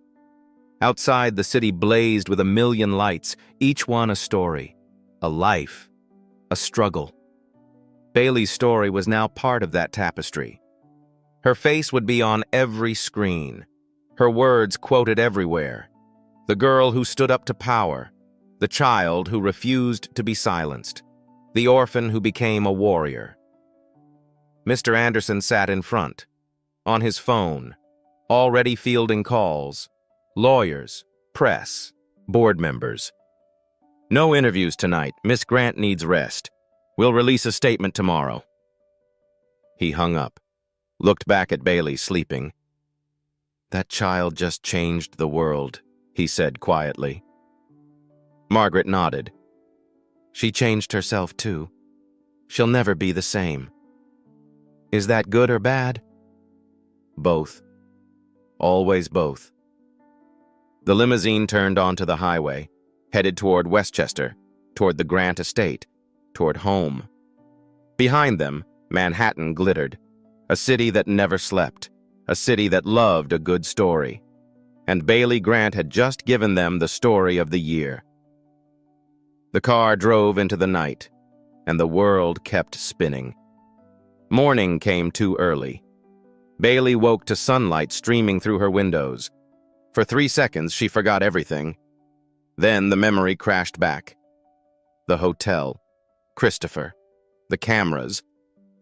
Outside, the city blazed with a million lights, each one a story, a life, a struggle. Bailey's story was now part of that tapestry. Her face would be on every screen, her words quoted everywhere. The girl who stood up to power, the child who refused to be silenced, the orphan who became a warrior. Mr. Anderson sat in front, on his phone, already fielding calls. Lawyers, press, board members. "No interviews tonight. Miss Grant needs rest. We'll release a statement tomorrow." He hung up, looked back at Bailey sleeping. "That child just changed the world," he said quietly. Margaret nodded. "She changed herself too. She'll never be the same." "Is that good or bad?" "Both. Always both." The limousine turned onto the highway, headed toward Westchester, toward the Grant estate, toward home. Behind them, Manhattan glittered, a city that never slept, a city that loved a good story. And Bailey Grant had just given them the story of the year. The car drove into the night, and the world kept spinning. Morning came too early. Bailey woke to sunlight streaming through her windows. For 3 seconds, she forgot everything. Then the memory crashed back. The hotel, Christopher, the cameras.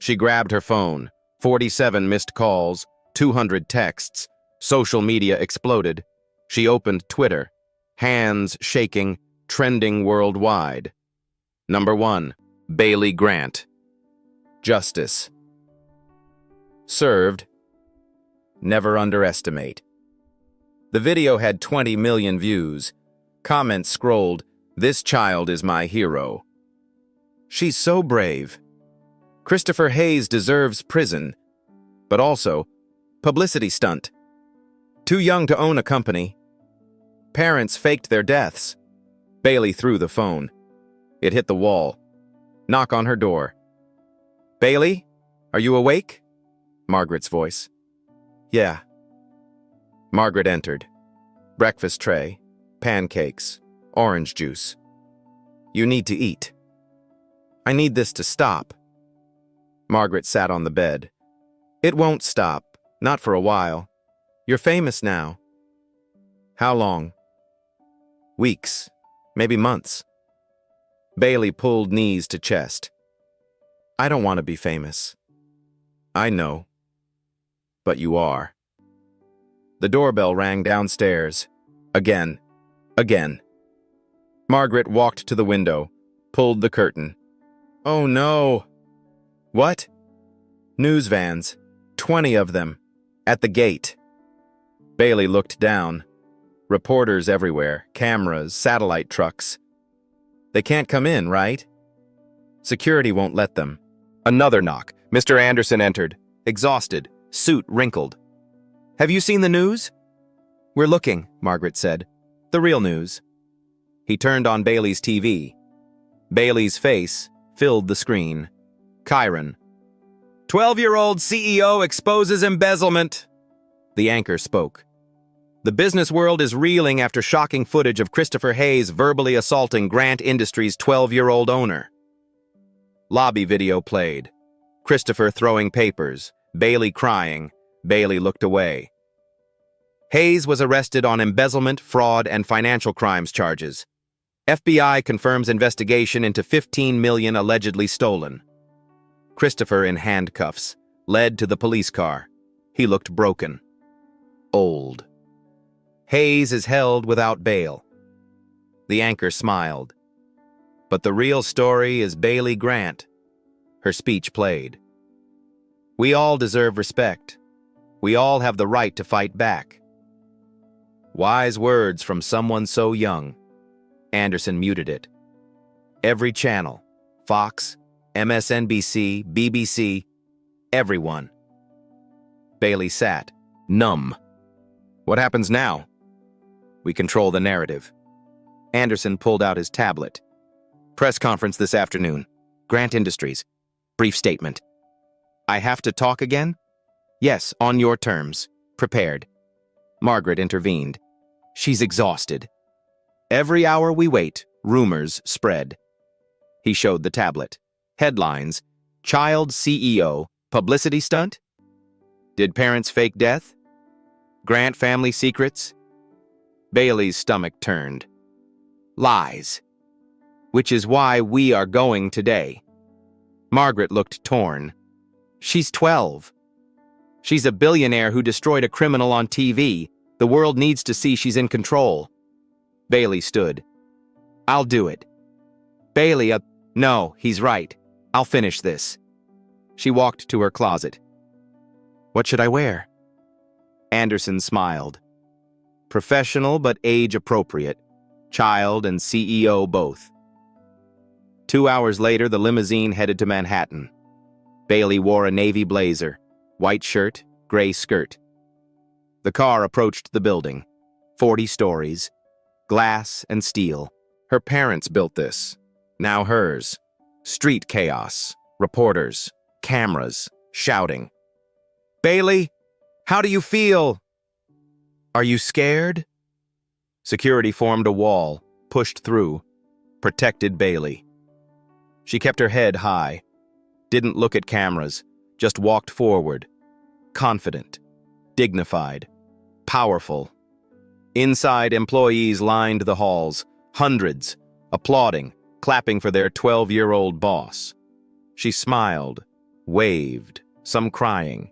She grabbed her phone. 47 missed calls, 200 texts. Social media exploded. She opened Twitter, hands shaking, trending worldwide. Number 1, Bailey Grant. Justice. Served. Never underestimate. The video had 20 million views. Comments scrolled, "This child is my hero." "She's so brave." "Christopher Hayes deserves prison." But also, "Publicity stunt." "Too young to own a company." "Parents faked their deaths." Bailey threw the phone. It hit the wall. Knock on her door. "Bailey, are you awake?" Margaret's voice. "Yeah." Margaret entered. Breakfast tray, pancakes, orange juice. "You need to eat." "I need this to stop." Margaret sat on the bed. "It won't stop, not for a while. You're famous now." "How long?" "Weeks, maybe months." Bailey pulled knees to chest. "I don't want to be famous." "I know. But you are." The doorbell rang downstairs. Again. Again. Margaret walked to the window, pulled the curtain. "Oh no!" "What?" "News vans. 20 of them. At the gate." Bailey looked down. Reporters everywhere, cameras, satellite trucks. "They can't come in, right?" "Security won't let them." Another knock. Mr. Anderson entered, exhausted, suit wrinkled. "Have you seen the news?" "We're looking," Margaret said. "The real news." He turned on Bailey's TV. Bailey's face filled the screen. Chiron. 12-year-old CEO exposes embezzlement. The anchor spoke. The business world is reeling after shocking footage of Christopher Hayes verbally assaulting Grant Industries' 12-year-old owner. Lobby video played. Christopher throwing papers, Bailey crying. Bailey looked away. Hayes was arrested on embezzlement, fraud, and financial crimes charges. FBI confirms investigation into 15 million allegedly stolen. Christopher in handcuffs, led to the police car. He looked broken. Old. Hayes is held without bail. The anchor smiled. But the real story is Bailey Grant. Her speech played. We all deserve respect. We all have the right to fight back. Wise words from someone so young. Anderson muted it. Every channel, Fox, MSNBC, BBC, Everyone. Bailey sat, numb. What happens now? We control the narrative. Anderson pulled out his tablet. Press conference this afternoon. Grant Industries. Brief statement. I have to talk again? Yes, on your terms. Prepared. Margaret intervened. She's exhausted. Every hour we wait, rumors spread. He showed the tablet. Headlines. Child CEO. Publicity stunt? Did parents fake death? Grant family secrets? Bailey's stomach turned. Lies. Which is why we are going today. Margaret looked torn. She's 12. She's a billionaire who destroyed a criminal on TV. The world needs to see she's in control. Bailey stood. I'll do it. Bailey, no, he's right. I'll finish this. She walked to her closet. What should I wear? Anderson smiled. Professional but age-appropriate. Child and CEO both. 2 hours later, the limousine headed to Manhattan. Bailey wore a navy blazer, white shirt, gray skirt. The car approached the building. 40 stories. Glass and steel. Her parents built this. Now hers. Street chaos. Reporters. Cameras. Shouting. Bailey, how do you feel? Are you scared? Security formed a wall, pushed through, protected Bailey. She kept her head high, didn't look at cameras, just walked forward, confident, dignified, powerful. Inside, employees lined the halls, hundreds, applauding, clapping for their 12-year-old boss. She smiled, waved, some crying.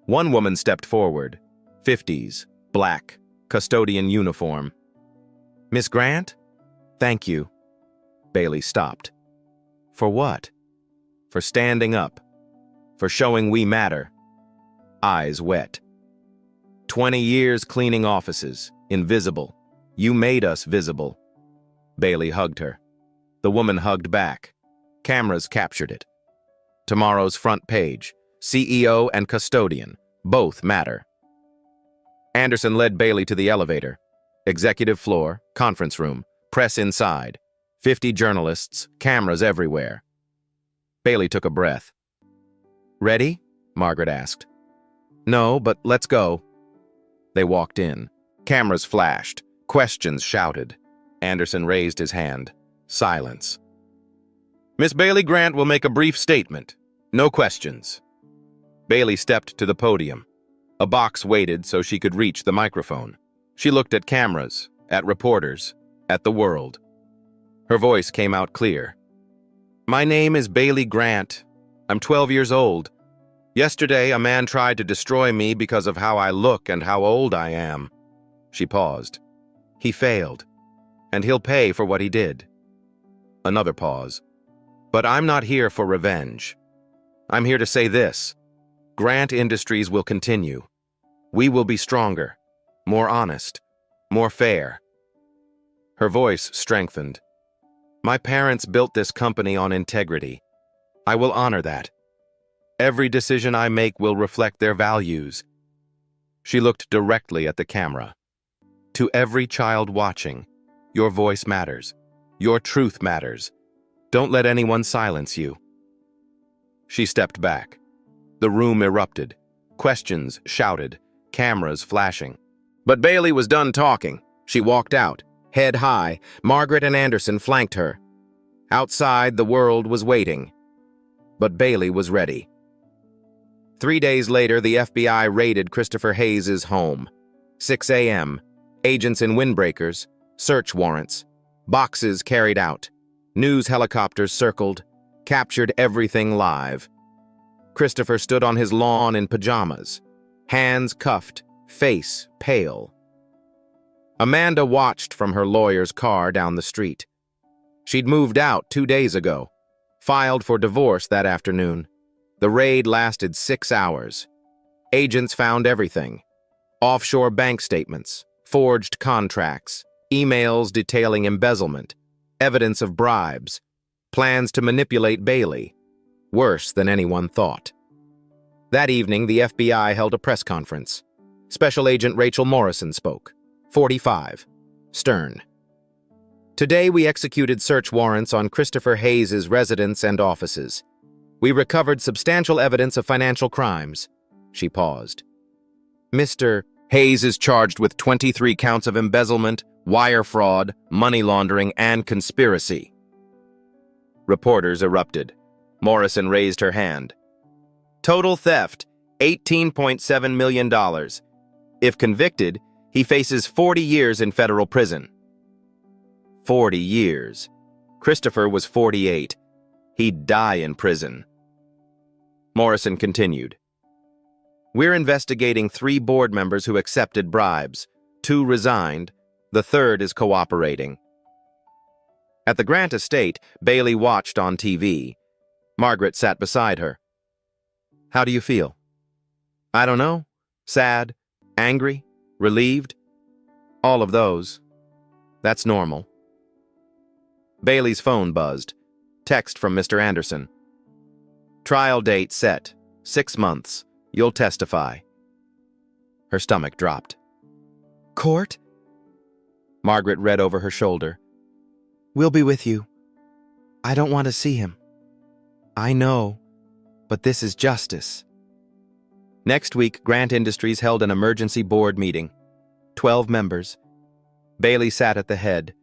One woman stepped forward, 50s, black, custodian uniform. Miss Grant? Thank you. Bailey stopped. For what? For standing up. For showing we matter. Eyes wet. 20 years cleaning offices, invisible. You made us visible. Bailey hugged her. The woman hugged back. Cameras captured it. Tomorrow's front page. CEO and custodian. Both matter. Anderson led Bailey to the elevator. Executive floor, conference room, press inside. 50 journalists, cameras everywhere. Bailey took a breath. Ready? Margaret asked. No, but let's go. They walked in. Cameras flashed. Questions shouted. Anderson raised his hand. Silence. Miss Bailey Grant will make a brief statement. No questions. Bailey stepped to the podium. A box waited so she could reach the microphone. She looked at cameras, at reporters, at the world. Her voice came out clear. My name is Bailey Grant. I'm 12 years old. Yesterday, a man tried to destroy me because of how I look and how old I am. She paused. He failed, and he'll pay for what he did. Another pause. But I'm not here for revenge. I'm here to say this. Grant Industries will continue. We will be stronger, more honest, more fair. Her voice strengthened. My parents built this company on integrity. I will honor that. Every decision I make will reflect their values. She looked directly at the camera. To every child watching, your voice matters. Your truth matters. Don't let anyone silence you. She stepped back. The room erupted. Questions shouted. Cameras flashing. But Bailey was done talking. She walked out. Head high, Margaret and Anderson flanked her. Outside, the world was waiting. But Bailey was ready. 3 days later, the FBI raided Christopher Hayes' home. 6 a.m. Agents in windbreakers. Search warrants. Boxes carried out. News helicopters circled. Captured everything live. Christopher stood on his lawn in pajamas. Hands cuffed. Face pale. Amanda watched from her lawyer's car down the street. She'd moved out 2 days ago. Filed for divorce that afternoon. The raid lasted 6 hours. Agents found everything. Offshore bank statements, forged contracts, emails detailing embezzlement, evidence of bribes, plans to manipulate Bailey. Worse than anyone thought. That evening, the FBI held a press conference. Special Agent Rachel Morrison spoke. 45. Stern. Today, we executed search warrants on Christopher Hayes' residence and offices. We recovered substantial evidence of financial crimes. She paused. Mr. Hayes is charged with 23 counts of embezzlement, wire fraud, money laundering, and conspiracy. Reporters erupted. Morrison raised her hand. Total theft, $18.7 million. If convicted, he faces 40 years in federal prison. 40 years. Christopher was 48. He'd die in prison. Morrison continued. We're investigating 3 board members who accepted bribes. 2 resigned. The 3rd is cooperating. At the Grant estate, Bailey watched on TV. Margaret sat beside her. How do you feel? I don't know. Sad, angry, relieved. All of those. That's normal. Bailey's phone buzzed. Text from Mr. Anderson. Trial date set. 6 months. You'll testify. Her stomach dropped. Court? Margaret read over her shoulder. We'll be with you. I don't want to see him. I know, but this is justice. Next week, Grant Industries held an emergency board meeting. 12 members. Bailey sat at the head.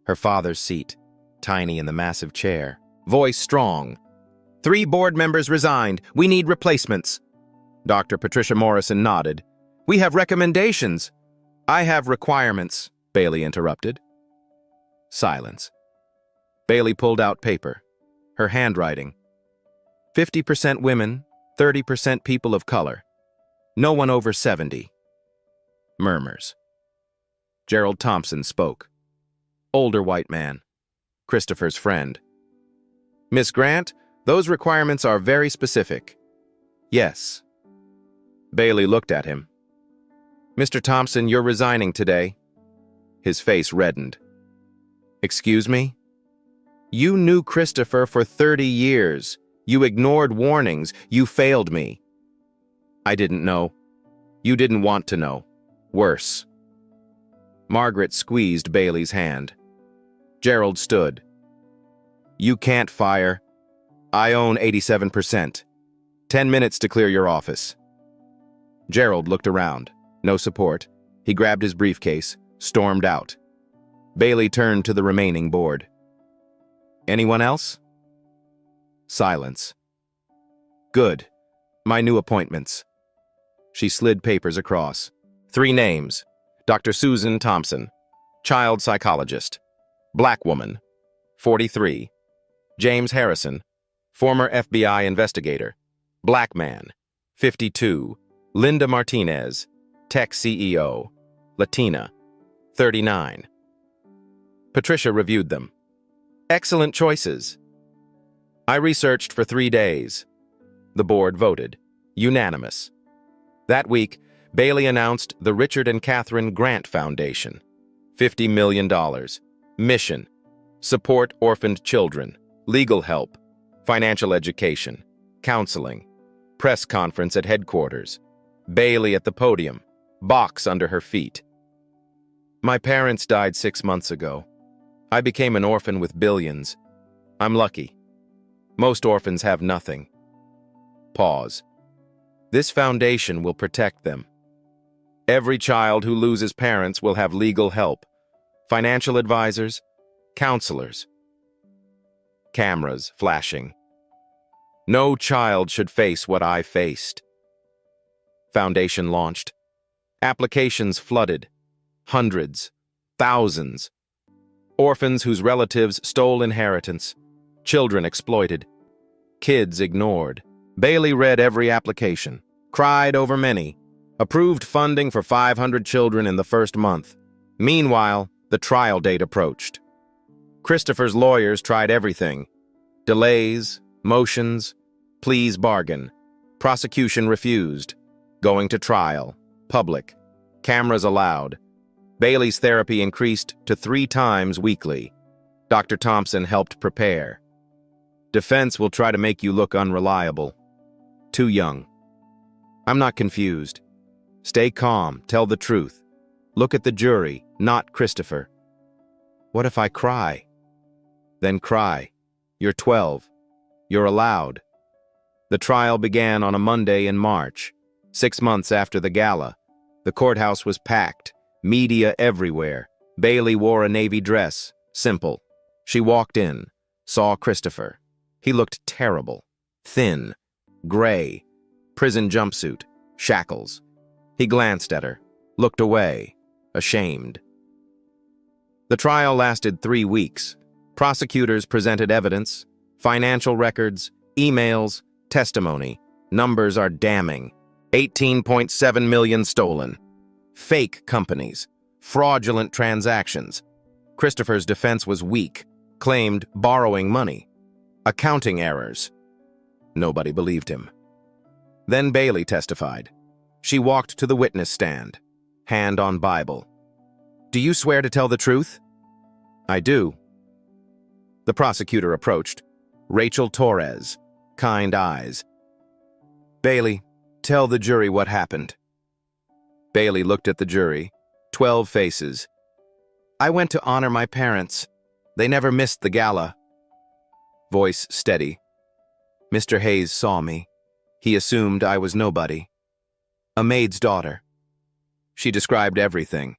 Her father's seat, tiny in the massive chair. Voice strong. 3 board members resigned. We need replacements. Dr. Patricia Morrison nodded. We have recommendations. I have requirements, Bailey interrupted. Silence. Bailey pulled out paper. Her handwriting. 50% women, 30% people of color. No one over 70. Murmurs. Gerald Thompson spoke. Older white man. Christopher's friend. Miss Grant, those requirements are very specific. Yes. Bailey looked at him. Mr. Thompson, you're resigning today. His face reddened. Excuse me? You knew Christopher for 30 years. You ignored warnings. You failed me. I didn't know. You didn't want to know. Worse. Margaret squeezed Bailey's hand. Gerald stood. You can't fire. I own 87%. 10 minutes to clear your office. Gerald looked around. No support. He grabbed his briefcase, stormed out. Bailey turned to the remaining board. Anyone else? Silence. Good. My new appointments. She slid papers across. 3 names. Dr. Susan Thompson, child psychologist. Black woman, 43. James Harrison, former FBI investigator. Black man, 52. Linda Martinez, tech CEO. Latina, 39. Patricia reviewed them. Excellent choices. I researched for 3 days. The board voted. Unanimous. That week, Bailey announced the Richard and Catherine Grant Foundation. $50 million. Mission. Support orphaned children. Legal help. Financial education. Counseling. Press conference at headquarters. Bailey at the podium. Box under her feet. My parents died 6 months ago. I became an orphan with billions. I'm lucky. Most orphans have nothing. Pause. This foundation will protect them. Every child who loses parents will have legal help, financial advisors, counselors. Cameras flashing. No child should face what I faced. Foundation launched. Applications flooded. Hundreds. Thousands. Orphans whose relatives stole inheritance. Children exploited. Kids ignored. Bailey read every application, cried over many, approved funding for 500 children in the first month. Meanwhile, the trial date approached. Christopher's lawyers tried everything. Delays, motions, pleas bargain. Prosecution refused. Going to trial. Public. Cameras allowed. Bailey's therapy increased to 3 times weekly. Dr. Thompson helped prepare. Defense will try to make you look unreliable. Too young. I'm not confused. Stay calm, tell the truth. Look at the jury, not Christopher. What if I cry? Then cry. You're 12. You're allowed. The trial began on a Monday in March, 6 months after the gala. The courthouse was packed, media everywhere. Bailey wore a navy dress, simple. She walked in, saw Christopher. He looked terrible, thin, gray, prison jumpsuit, shackles. He glanced at her, looked away, ashamed. The trial lasted 3 weeks. Prosecutors presented evidence, financial records, emails, testimony. Numbers are damning. 18.7 million stolen. Fake companies. Fraudulent transactions. Christopher's defense was weak, claimed borrowing money. Accounting errors. Nobody believed him. Then Bailey testified. She walked to the witness stand, hand on Bible. Do you swear to tell the truth? I do. The prosecutor approached. Rachel Torres, kind eyes. Bailey, tell the jury what happened. Bailey looked at the jury, 12 faces. I went to honor my parents. They never missed the gala. Voice steady. Mr. Hayes saw me. He assumed I was nobody. A maid's daughter. She described everything.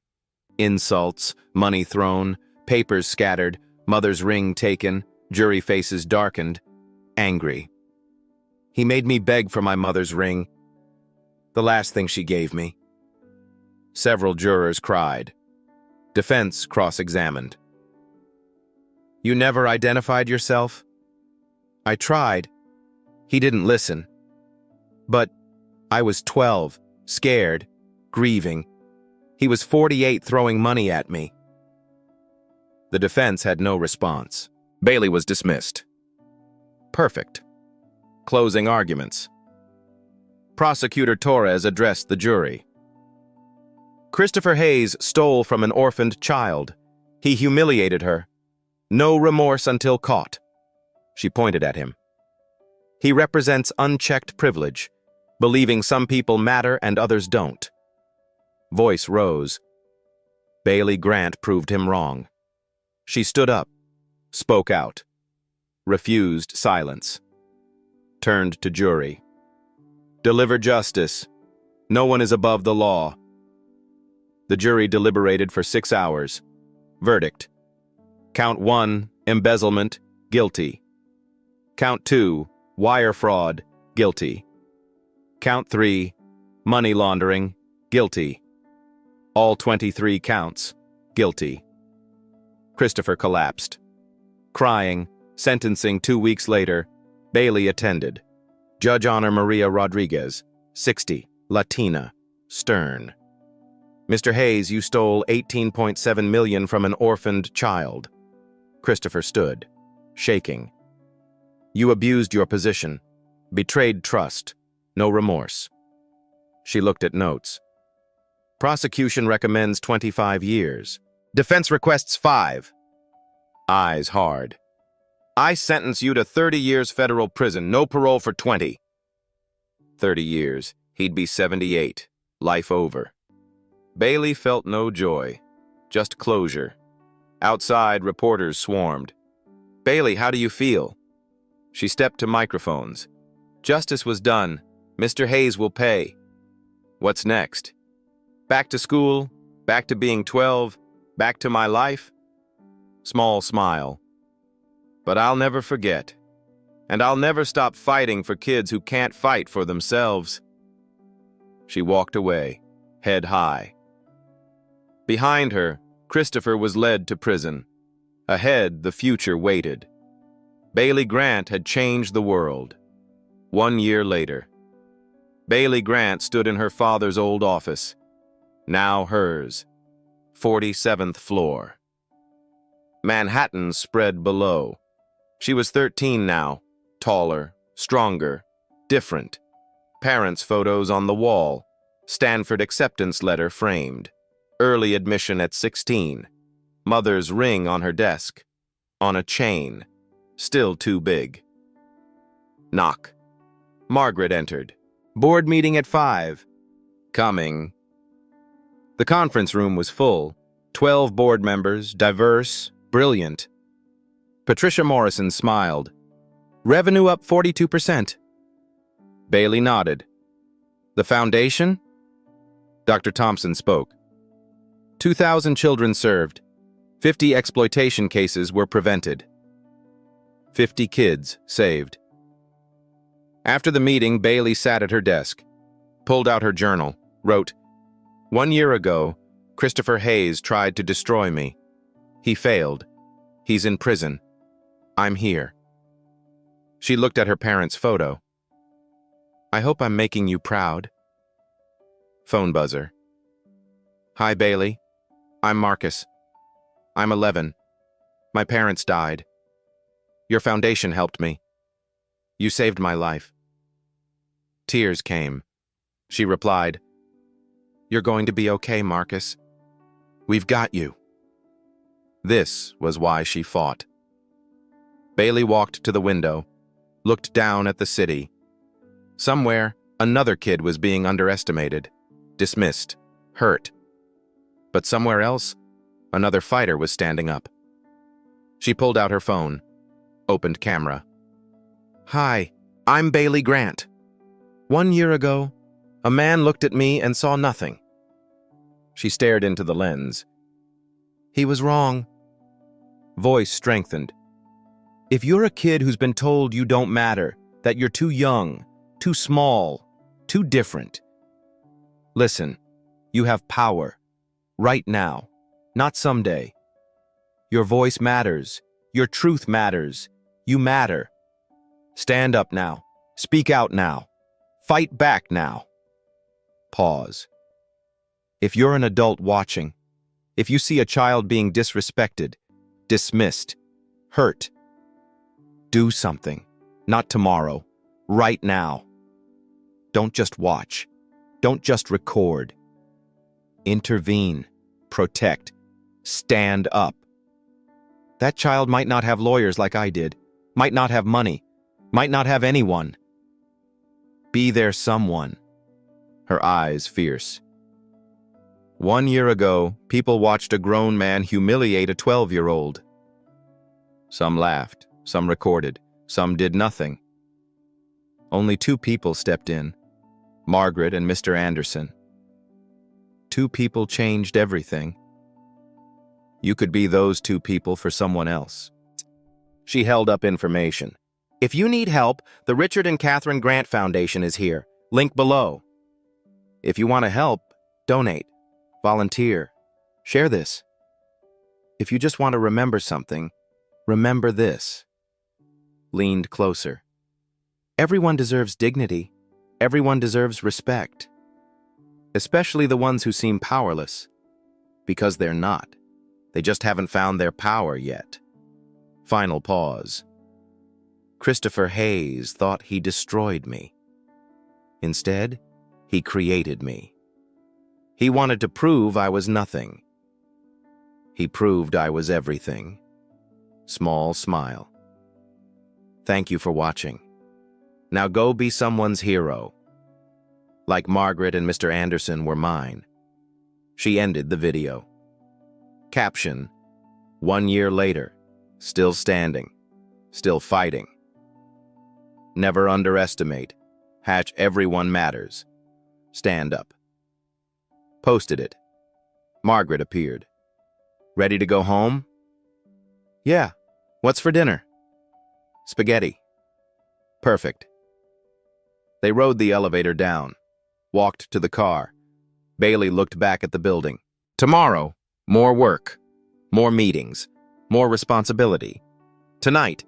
Insults, money thrown, papers scattered, mother's ring taken, jury faces darkened, angry. He made me beg for my mother's ring. The last thing she gave me. Several jurors cried. Defense cross-examined. You never identified yourself? I tried. He didn't listen. But I was 12, scared, grieving. He was 48 throwing money at me. The defense had no response. Bailey was dismissed. Perfect. Closing arguments. Prosecutor Torres addressed the jury. Christopher Hayes stole from an orphaned child. He humiliated her. No remorse until caught. She pointed at him. He represents unchecked privilege, believing some people matter and others don't. Voice rose. Bailey Grant proved him wrong. She stood up, spoke out, refused silence, turned to jury. Deliver justice. No one is above the law. The jury deliberated for 6 hours. Verdict. Count 1, embezzlement, guilty. Count 2, wire fraud, guilty. Count 3, money laundering, guilty. All 23 counts, guilty. Christopher collapsed. Crying, sentencing 2 weeks later, Bailey attended. Judge Honor Maria Rodriguez, 60, Latina, stern. Mr. Hayes, you stole $18.7 million from an orphaned child. Christopher stood, shaking. You abused your position, betrayed trust, no remorse. She looked at notes. Prosecution recommends 25 years. Defense requests 5. Eyes hard. I sentence you to 30 years federal prison, no parole for 20. 30 years, he'd be 78, life over. Bailey felt no joy, just closure. Outside, reporters swarmed. Bailey, how do you feel? She stepped to microphones. Justice was done. Mr. Hayes will pay. What's next? Back to school, back to being 12, back to my life? Small smile. But I'll never forget. And I'll never stop fighting for kids who can't fight for themselves. She walked away, head high. Behind her, Christopher was led to prison. Ahead, the future waited. Bailey Grant had changed the world. 1 year later, Bailey Grant stood in her father's old office, now hers, 47th floor. Manhattan spread below. She was 13 now, taller, stronger, different. Parents' photos on the wall, Stanford acceptance letter framed. Early admission at 16. Mother's ring on her desk. On a chain. Still too big. Knock. Margaret entered. Board meeting at 5. Coming. The conference room was full. 12 board members, diverse, brilliant. Patricia Morrison smiled. Revenue up 42%. Bailey nodded. The foundation? Dr. Thompson spoke. 2,000 children served. 50 exploitation cases were prevented. 50 kids saved. After the meeting, Bailey sat at her desk, pulled out her journal, wrote, 1 year ago, Christopher Hayes tried to destroy me. He failed. He's in prison. I'm here. She looked at her parents' photo. I hope I'm making you proud. Phone buzzer. Hi, Bailey. I'm Marcus. I'm 11. My parents died. Your foundation helped me. You saved my life. Tears came. She replied, You're going to be okay, Marcus. We've got you. This was why she fought. Bailey walked to the window, looked down at the city. Somewhere, another kid was being underestimated, dismissed, hurt. But somewhere else, another fighter was standing up. She pulled out her phone, opened camera. Hi, I'm Bailey Grant. 1 year ago, a man looked at me and saw nothing. She stared into the lens. He was wrong. Voice strengthened. If you're a kid who's been told you don't matter, that you're too young, too small, too different, listen, you have power. Right now, not someday. Your voice matters. Your truth matters. You matter. Stand up now. Speak out now. Fight back now. Pause. If you're an adult watching, if you see a child being disrespected, dismissed, hurt, do something. Not tomorrow. Right now. Don't just watch. Don't just record. Intervene. Protect. Stand up. That child might not have lawyers like I did, might not have money, might not have anyone. Be there someone. Her eyes fierce. 1 year ago, people watched a grown man humiliate a 12-year-old. Some laughed, some recorded, some did nothing. Only 2 people stepped in, Margaret and Mr. Anderson. 2 people changed everything. You could be those 2 people for someone else. She held up information. If you need help, the Richard and Catherine Grant Foundation is here. Link below. If you want to help, donate, volunteer, share this. If you just want to remember something, remember this. Leaned closer. Everyone deserves dignity. Everyone deserves respect. Especially the ones who seem powerless. Because they're not. They just haven't found their power yet. Final pause. Christopher Hayes thought he destroyed me. Instead, he created me. He wanted to prove I was nothing. He proved I was everything. Small smile. Thank you for watching. Now go be someone's hero. Like Margaret and Mr. Anderson were mine. She ended the video. Caption, 1 year later, still standing, still fighting. Never underestimate. #everyone matters. Stand up. Posted it. Margaret appeared. Ready to go home? Yeah. What's for dinner? Spaghetti. Perfect. They rode the elevator down, walked to the car. Bailey looked back at the building. Tomorrow, more work, more meetings, more responsibility. Tonight,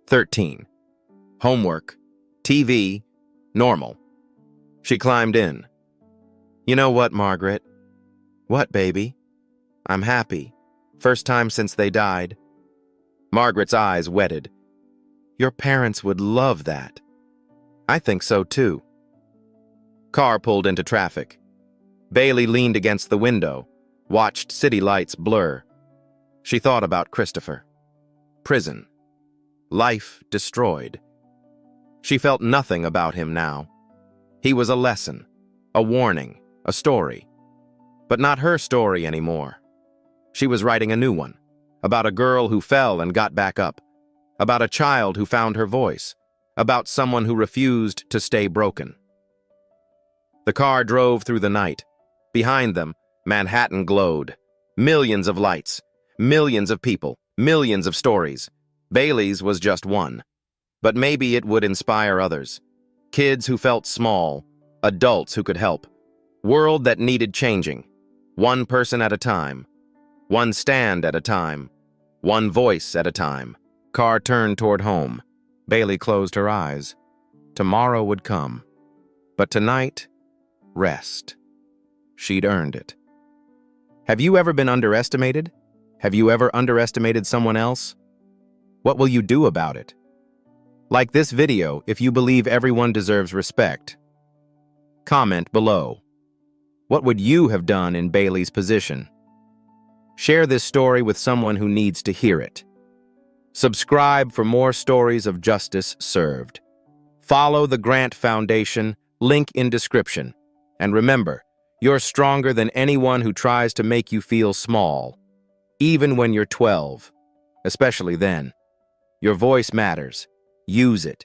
13. Homework, TV, normal. She climbed in. You know what, Margaret? What, baby? I'm happy. First time since they died. Margaret's eyes wetted. Your parents would love that. I think so, too. Car pulled into traffic. Bailey leaned against the window, watched city lights blur. She thought about Christopher. Prison. Life destroyed. She felt nothing about him now. He was a lesson, a warning, a story. But not her story anymore. She was writing a new one, about a girl who fell and got back up, about a child who found her voice, about someone who refused to stay broken. The car drove through the night. Behind them, Manhattan glowed. Millions of lights, millions of people, millions of stories. Bailey's was just one. But maybe it would inspire others. Kids who felt small, adults who could help. World that needed changing. One person at a time. One stand at a time. One voice at a time. Car turned toward home. Bailey closed her eyes. Tomorrow would come. But tonight, rest. She'd earned it. Have you ever been underestimated? Have you ever underestimated someone else? What will you do about it? Like this video if you believe everyone deserves respect. Comment below. What would you have done in Bailey's position? Share this story with someone who needs to hear it. Subscribe for more stories of justice served. Follow the Grant Foundation, link in description. And remember, you're stronger than anyone who tries to make you feel small, even when you're 12, especially then. Your voice matters. Use it.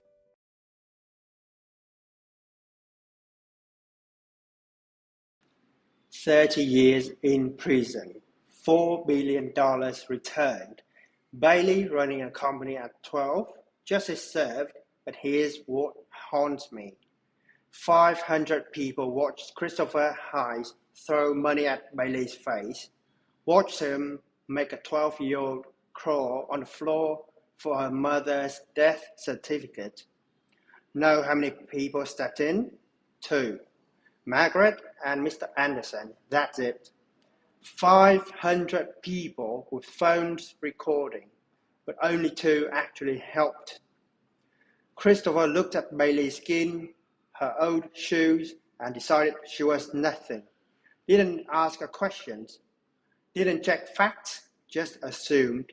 30 years in prison, $4 billion returned. Bailey running a company at 12, justice served, but here's what haunts me. 500 people watched Christopher Hayes throw money at Bailey's face, watched him make a 12-year-old crawl on the floor for her mother's death certificate. Know how many people stepped in? 2. Margaret and Mr. Anderson, that's it. 500 people with phones recording, but only 2 actually helped. Christopher looked at Bailey's skin, her old shoes, and decided she was nothing. Didn't ask her questions, didn't check facts, just assumed.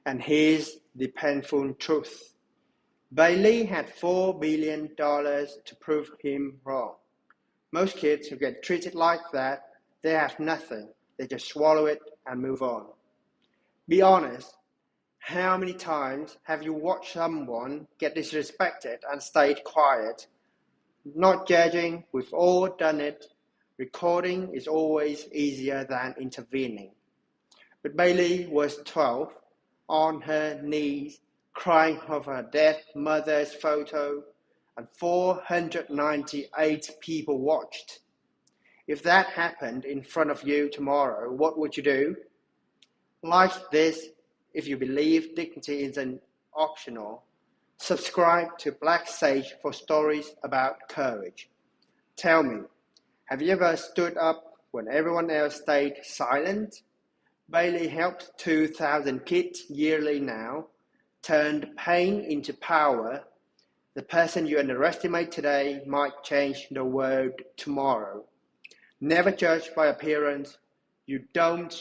And here's the painful truth. Bailey had $4 billion to prove him wrong. Most kids who get treated like that, they have nothing. They just swallow it and move on. Be honest, how many times have you watched someone get disrespected and stayed quiet? Not judging, we've all done it. Recording is always easier than intervening. But Bailey was 12, on her knees, crying over her dead mother's photo, and 498 people watched. If that happened in front of you tomorrow, what would you do? Like this, if you believe dignity isn't optional, subscribe to Black Sage for stories about courage. Tell me, have you ever stood up when everyone else stayed silent? Bailey helped 2,000 kids yearly now, turned pain into power. The person you underestimate today might change the world tomorrow. Never judge by appearance. You don't